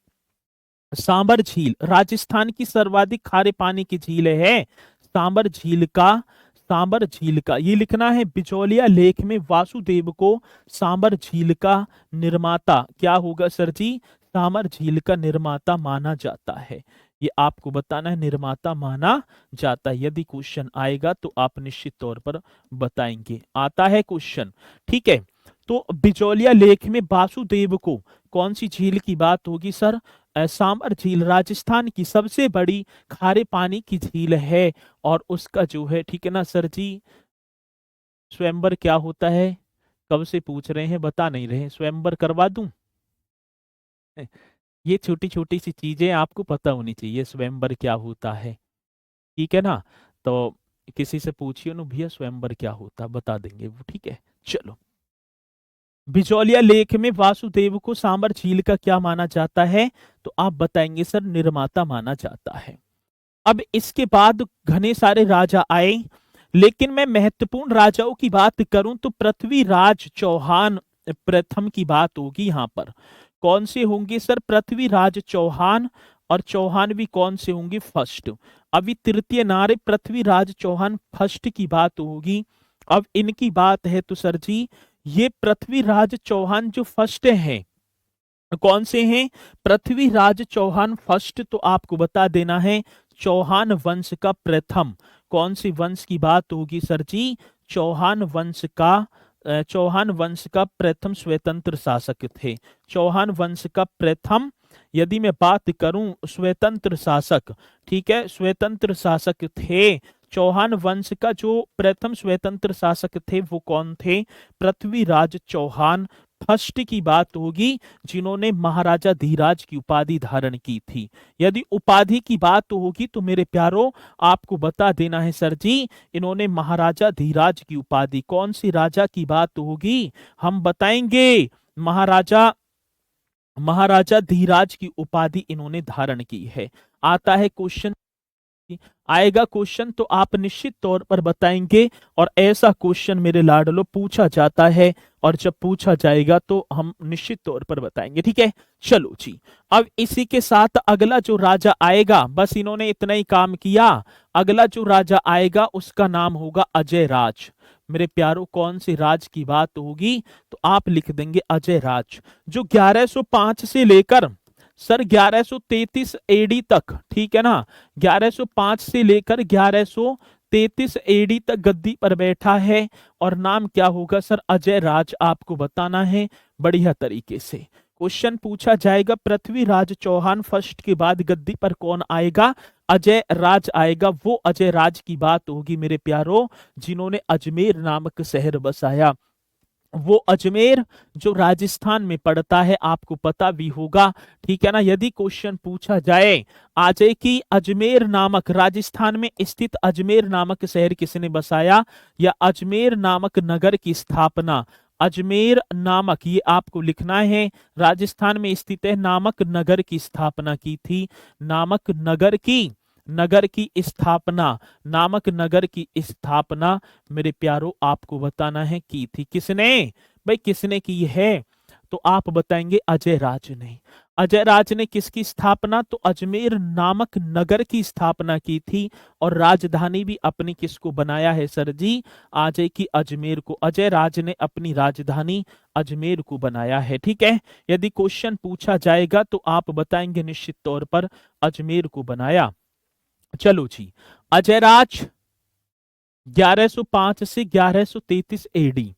सांबर झील, राजस्थान की सर्वाधिक खारे पानी की झील है सांबर झील का, सांबर झील का ये लिखना है बिचौलिया लेख में वासुदेव को सांबर झील का निर्माता क्या होगा सर जी, सांबर झील का निर्माता माना जाता है। ये आपको बताना है, निर्माता माना जाता है। यदि क्वेश्चन आएगा तो आप निश्चित तौर पर बताएंगे, आता है क्वेश्चन। ठीक है, तो बिचौलिया लेख में वासुदेव को कौन सी झील की बात होगी सर, सांबर झील राजस्थान की सबसे बड़ी खारे पानी की झील है, और उसका जो है ठीक है ना सर जी, स्वयंवर क्या होता है, कब से पूछ रहे हैं बता नहीं रहे, स्वयंवर करवा दूं। ये छोटी छोटी सी चीजें आपको पता होनी चाहिए, स्वयंवर क्या होता है, ठीक है ना। तो किसी से पूछिए ना भैया स्वयंवर क्या होता, बता देंगे वो। ठीक है, चलो, बिचौलिया लेख में वासुदेव को सांबर झील का क्या माना जाता है, तो आप बताएंगे सर निर्माता माना जाता है। अब इसके बाद घने सारे राजा आए, लेकिन मैं महत्वपूर्ण राजाओं की बात करूं तो पृथ्वीराज चौहान प्रथम की बात होगी। यहां पर कौन से होंगे सर, पृथ्वीराज चौहान, और चौहान भी कौन से होंगे, फर्स्ट। अभी तृतीय नारे पृथ्वीराज चौहान फर्स्ट की बात होगी। अब इनकी बात है तो सर जी ये पृथ्वीराज चौहान जो फर्स्ट हैं, कौन से हैं, पृथ्वीराज चौहान फर्स्ट, तो आपको बता देना है चौहान वंश का प्रथम। कौन सी वंश की बात होगी सर जी, चौहान वंश का, चौहान वंश का प्रथम स्वतंत्र शासक थे। चौहान वंश का प्रथम यदि मैं बात करूं स्वतंत्र शासक, ठीक है, स्वतंत्र शासक थे। चौहान वंश का जो प्रथम स्वतंत्र शासक थे वो कौन थे, पृथ्वीराज चौहान फर्स्ट की बात होगी, जिन्होंने महाराजा धीराज की उपाधि धारण की थी। यदि उपाधि की बात होगी तो मेरे प्यारों आपको बता देना है सर जी, इन्होंने महाराजा धीराज की उपाधि, कौन सी राजा की बात होगी, हम बताएंगे महाराजा, महाराजा धीराज की उपाधि इन्होंने धारण की है। आता है क्वेश्चन, आएगा क्वेश्चन तो आप निश्चित तौर पर बताएंगे, और ऐसा क्वेश्चन मेरे लाडलो पूछा जाता है, और जब पूछा जाएगा तो हम निश्चित तौर पर बताएंगे। ठीक है, चलो जी, अब इसी के साथ अगला जो राजा आएगा, बस इन्होंने इतना ही काम किया, अगला जो राजा आएगा उसका नाम होगा अजय राज। मेरे प्यारों कौन सी राज की बात होगी, तो आप लिख देंगे अजय राज, जो 1105 से लेकर सर 1133 एडी तक, ठीक है ना, 1105 से लेकर 1133 एडी तक गद्दी पर बैठा है, और नाम क्या होगा सर, अजय राज आपको बताना है बढ़िया तरीके से। क्वेश्चन पूछा जाएगा पृथ्वीराज चौहान फर्स्ट के बाद गद्दी पर कौन आएगा, अजय राज आएगा। वो अजय राज की बात होगी मेरे प्यारों, जिन्होंने अजमेर नामक शहर बसाया। वो अजमेर जो राजस्थान में पड़ता है, आपको पता भी होगा, ठीक है ना। यदि क्वेश्चन पूछा जाए आ जाए कि अजमेर नामक, राजस्थान में स्थित अजमेर नामक शहर किसने बसाया, या अजमेर नामक नगर की स्थापना, अजमेर नामक, ये आपको लिखना है, राजस्थान में स्थित है, नामक नगर की स्थापना की थी, नामक नगर की स्थापना, नामक नगर की स्थापना मेरे प्यारो आपको बताना है की थी किसने, भाई किसने की है, तो आप बताएंगे अजय राज ने। अजय राज ने किसकी स्थापना, तो अजमेर नामक नगर की स्थापना की थी, और राजधानी भी अपनी किसको बनाया है सर जी, अजय की अजमेर को, अजय राज ने अपनी राजधानी अजमेर को बनाया है, ठीक है। यदि क्वेश्चन पूछा जाएगा तो आप बताएंगे निश्चित तौर पर अजमेर को बनाया। चलो जी, अजयराज 1105 से 1133 एडी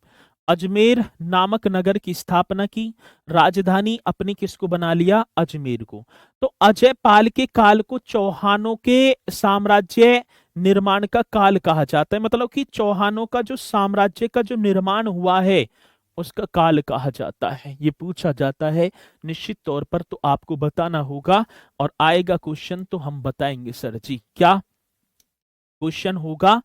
अजमेर नामक नगर की स्थापना की, राजधानी अपनी किसको बना लिया, अजमेर को। तो अजय पाल के काल को चौहानों के साम्राज्य निर्माण का काल कहा जाता है, मतलब कि चौहानों का जो साम्राज्य का जो निर्माण हुआ है उसका काल कहा जाता है, ये पूछा जाता है निश्चित तौर पर, तो आपको बताना होगा, और आएगा क्वेश्चन तो हम बताएंगे सर जी। क्या क्वेश्चन होगा,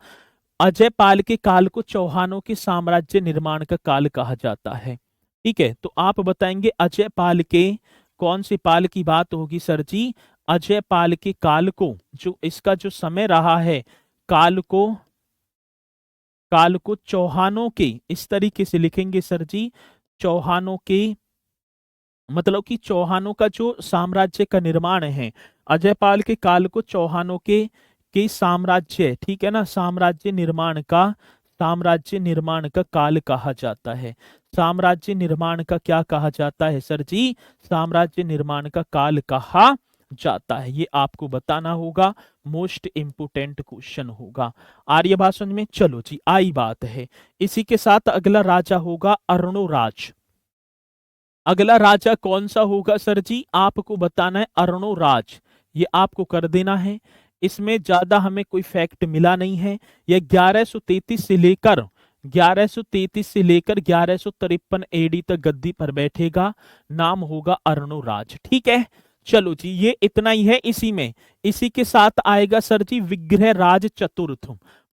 अजय पाल के काल को चौहानों के साम्राज्य निर्माण का काल कहा जाता है, ठीक है। तो आप बताएंगे अजय पाल के, कौन से पाल की बात होगी सर जी, अजय पाल के काल को, जो इसका जो समय रहा है, काल को, काल को चौहानों के, इस तरीके से लिखेंगे सर जी, चौहानों के, मतलब कि चौहानों का जो साम्राज्य का निर्माण है, अजयपाल के काल को चौहानों के साम्राज्य, ठीक है ना, साम्राज्य निर्माण का काल कहा जाता है। साम्राज्य निर्माण का क्या कहा जाता है सर जी, साम्राज्य निर्माण का काल कहा जाता है, ये आपको बताना होगा, मोस्ट इंपोर्टेंट क्वेश्चन होगा। आर्य भाषण में, चलो जी आई बात है। इसी के साथ अगला राजा होगा अर्णोराज। अगला राजा कौन सा होगा सर जी, आपको बताना है अर्णोराज, ये आपको कर देना है। इसमें ज्यादा हमें कोई फैक्ट मिला नहीं है। यह 1133 से लेकर 1153 एडी तक गद्दी पर बैठेगा, नाम होगा अर्णोराज, ठीक है। चलो जी, ये इतना ही है। इसी के साथ आएगा सर जी विग्रह राज चतुर्थ,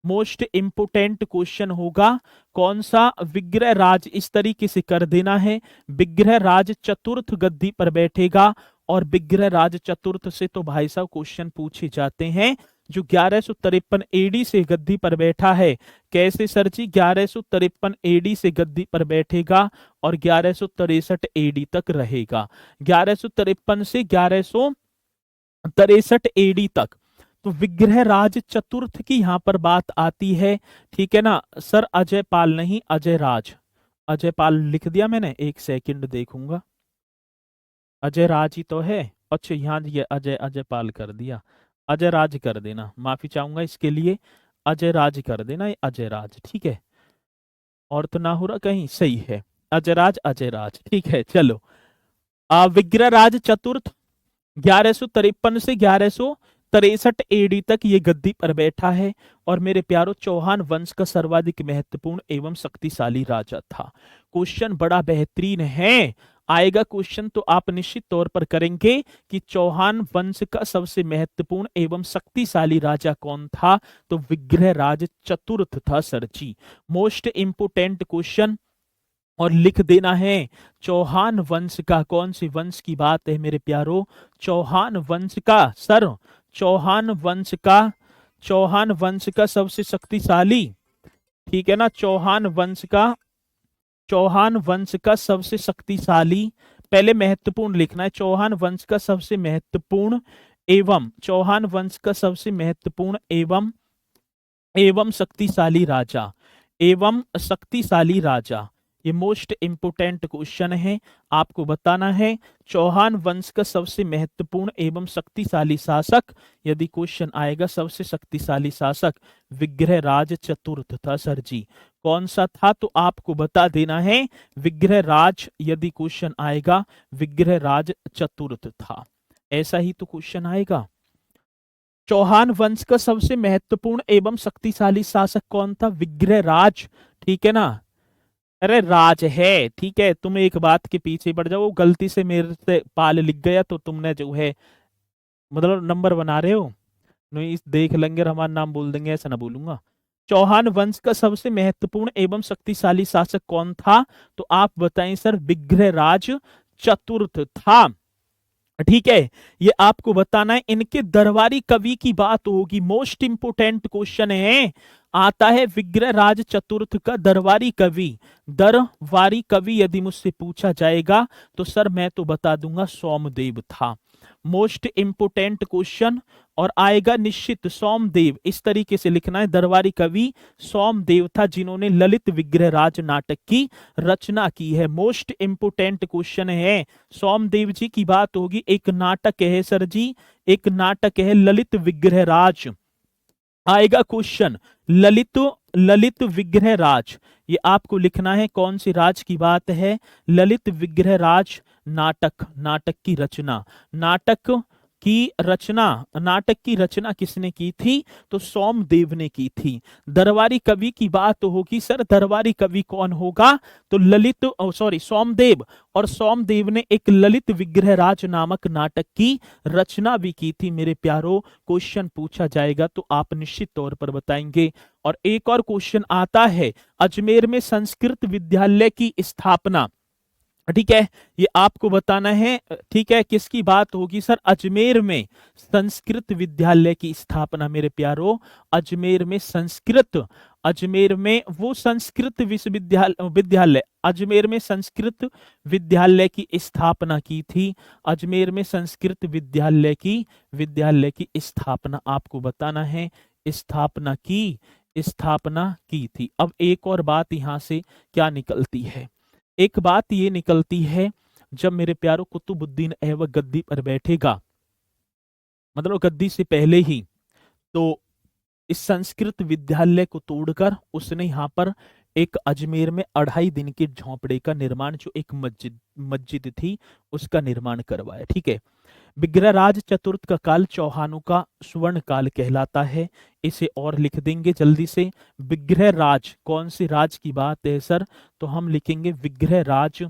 मोस्ट इंपोर्टेंट क्वेश्चन होगा, कौन सा, विग्रह राज, इस तरीके से कर देना है, विग्रह राज चतुर्थ गद्दी पर बैठेगा, और विग्रह राज चतुर्थ से तो भाई साहब क्वेश्चन पूछे जाते हैं, जो 1153 एडी से गद्दी पर बैठा है, कैसे सर जी, 1153 एडी से गद्दी पर बैठेगा और 1163 एडी तक रहेगा, 1153 से 1163 एडी तक। तो विग्रह राज चतुर्थ की यहां पर बात आती है, ठीक है ना सर, अजय पाल नहीं, अजय राज, अजय पाल लिख दिया मैंने, एक सेकंड देखूंगा, अजय राज ही तो है, अच्छा यहाँ ये अजय अजय पाल कर दिया, अजय राज कर देना, माफी चाहूंगा इसके लिए, अजय राज कर देना, ये अजय राज, ठीक है, और तो ना हो रहा कहीं, सही है, अजय राज, ठीक है। चलो, विग्रह राज चतुर्थ 1153 से 1163 एडी तक ये गद्दी पर बैठा है, और मेरे प्यारो चौहान वंश का सर्वाधिक महत्वपूर्ण एवं शक्तिशाली राजा था। क्वेश्चन बड़ा बेहतरीन है, आएगा क्वेश्चन तो आप निश्चित तौर पर करेंगे कि चौहान वंश का सबसे महत्वपूर्ण एवं शक्तिशाली राजा कौन था, तो विग्रह राज चतुर्थ था सर जी, मोस्ट इंपोर्टेंट क्वेश्चन। और लिख देना है चौहान वंश का, कौन सी वंश की बात है मेरे प्यारो, चौहान वंश का सर, चौहान वंश का, चौहान वंश का सबसे शक्तिशाली, ठीक है ना, चौहान वंश का सबसे शक्तिशाली, पहले महत्वपूर्ण लिखना है, चौहान वंश का सबसे महत्वपूर्ण एवं, चौहान वंश का सबसे महत्वपूर्ण एवं शक्तिशाली राजा, एवं शक्तिशाली राजा, ये मोस्ट इंपोर्टेंट क्वेश्चन है, आपको बताना है चौहान वंश का सबसे महत्वपूर्ण एवं शक्तिशाली शासक, यदि क्वेश्चन आएगा सबसे शक्तिशाली शासक विग्रह राज चतुर्थ था सर जी, कौन सा था, तो आपको बता देना है विग्रह राज, यदि क्वेश्चन आएगा विग्रह राज चतुर्थ था, ऐसा ही तो क्वेश्चन आएगा। चौहान वंश का सबसे महत्वपूर्ण एवं शक्तिशाली शासक कौन था, विग्रह राज, ठीक है ना, अरे राज है, ठीक है, तुम एक बात के पीछे पड़ जाओ, वो गलती से मेरे से पाल लिख गया तो तुमने जो है मतलब नंबर बना रहे हो। नहीं, इस देख लेंगे और हमारा नाम बोल देंगे, ऐसा ना बोलूंगा। चौहान वंश का सबसे महत्वपूर्ण एवं शक्तिशाली शासक कौन था? तो आप बताएं सर, विग्रहराज चतुर्थ था। ठीक है, ये आपको बताना है। इनके दरबारी कवि की बात होगी, मोस्ट इंपोर्टेंट क्वेश्चन है, आता है विग्रहराज चतुर्थ का दरबारी कवि। दरबारी कवि यदि मुझसे पूछा जाएगा तो सर मैं तो बता दूंगा सोमदेव था। मोस्ट इंपोर्टेंट क्वेश्चन, और आएगा निश्चित सोमदेव, इस तरीके से लिखना है। दरबारी कवि सोमदेव था जिन्होंने ललित विग्रहराज नाटक की रचना की है। मोस्ट इंपोर्टेंट क्वेश्चन है, सोमदेव जी की बात होगी। एक नाटक है सर जी, एक नाटक है ललित विग्रहराज, आएगा क्वेश्चन ललित, ललित विग्रहराज। ये आपको लिखना है, कौन सी राज की बात है? ललित विग्रहराज नाटक, नाटक की रचना, नाटक की रचना, नाटक की रचना किसने की थी? तो सोमदेव ने की थी। दरबारी कवि की बात होगी सर, दरबारी कवि कौन होगा? तो ललित, सॉरी सोमदेव, और सोमदेव ने एक ललित विग्रहराज नामक नाटक की रचना भी की थी। मेरे प्यारो, क्वेश्चन पूछा जाएगा तो आप निश्चित तौर पर बताएंगे। और एक और क्वेश्चन आता है, अजमेर में संस्कृत विद्यालय की स्थापना, ठीक है, ये आपको बताना है। ठीक है, किसकी बात होगी सर? अजमेर में संस्कृत विद्यालय की स्थापना मेरे प्यारो, अजमेर में संस्कृत, अजमेर में वो संस्कृत विश्वविद्यालय, विद्यालय, अजमेर में संस्कृत विद्यालय की स्थापना की थी। अजमेर में संस्कृत विद्यालय की स्थापना आपको बताना है, स्थापना की, स्थापना की थी। अब एक और बात यहां से क्या निकलती है? एक बात ये निकलती है, जब मेरे प्यारो कुतुबुद्दीन ऐबक गद्दी पर बैठेगा, मतलब गद्दी से पहले ही, तो इस संस्कृत विद्यालय को तोड़कर उसने यहाँ पर एक अजमेर में 2.5 दिन के झोंपड़े का निर्माण, जो एक मस्जिद मस्जिद थी, उसका निर्माण करवाया। ठीक है, विग्रहराज चतुर्थ का काल चौहानों का स्वर्ण काल कहलाता है। इसे और लिख देंगे जल्दी से। विग्रहराज, कौन सी राज की बात है सर? तो हम लिखेंगे विग्रहराज,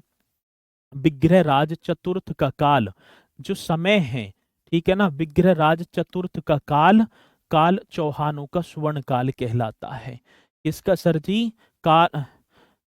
विग्रहराज चतुर्थ का काल, जो समय है, ठीक है ना, विग्रहराज चतुर्थ का काल, काल चौहानों का स्वर्ण काल कहलाता है। इसका सर जी काल,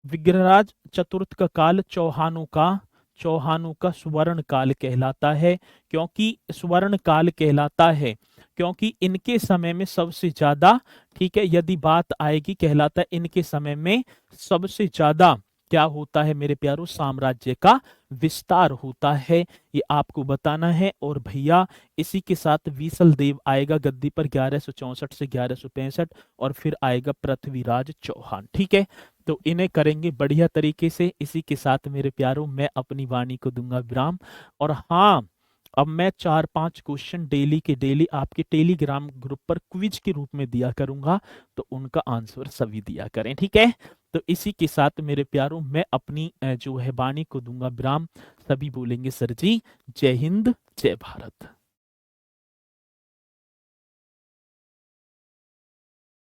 विग्रहराज चतुर्थ का काल चौहानों का स्वर्ण काल कहलाता है। क्योंकि स्वर्ण काल कहलाता है क्योंकि इनके समय में सबसे ज्यादा, ठीक है, यदि बात आएगी, कहलाता है इनके समय में सबसे ज्यादा क्या होता है मेरे प्यारो? साम्राज्य का विस्तार होता है, ये आपको बताना है। और भैया इसी के साथ विसल देव आएगा गद्दी पर 1164 से 1165, और फिर आएगा पृथ्वीराज चौहान। ठीक है, तो इन्हें करेंगे बढ़िया तरीके से। इसी के साथ मेरे प्यारों मैं अपनी वाणी को दूंगा विराम। और हाँ, अब मैं 4-5 क्वेश्चन डेली के डेली आपके टेलीग्राम ग्रुप पर क्विज के रूप में दिया करूंगा, तो उनका आंसर सभी दिया करें। ठीक है, तो इसी के साथ मेरे प्यारों मैं अपनी जो है वाणी को दूंगा विराम। सभी बोलेंगे सर जी जय हिंद जय भारत।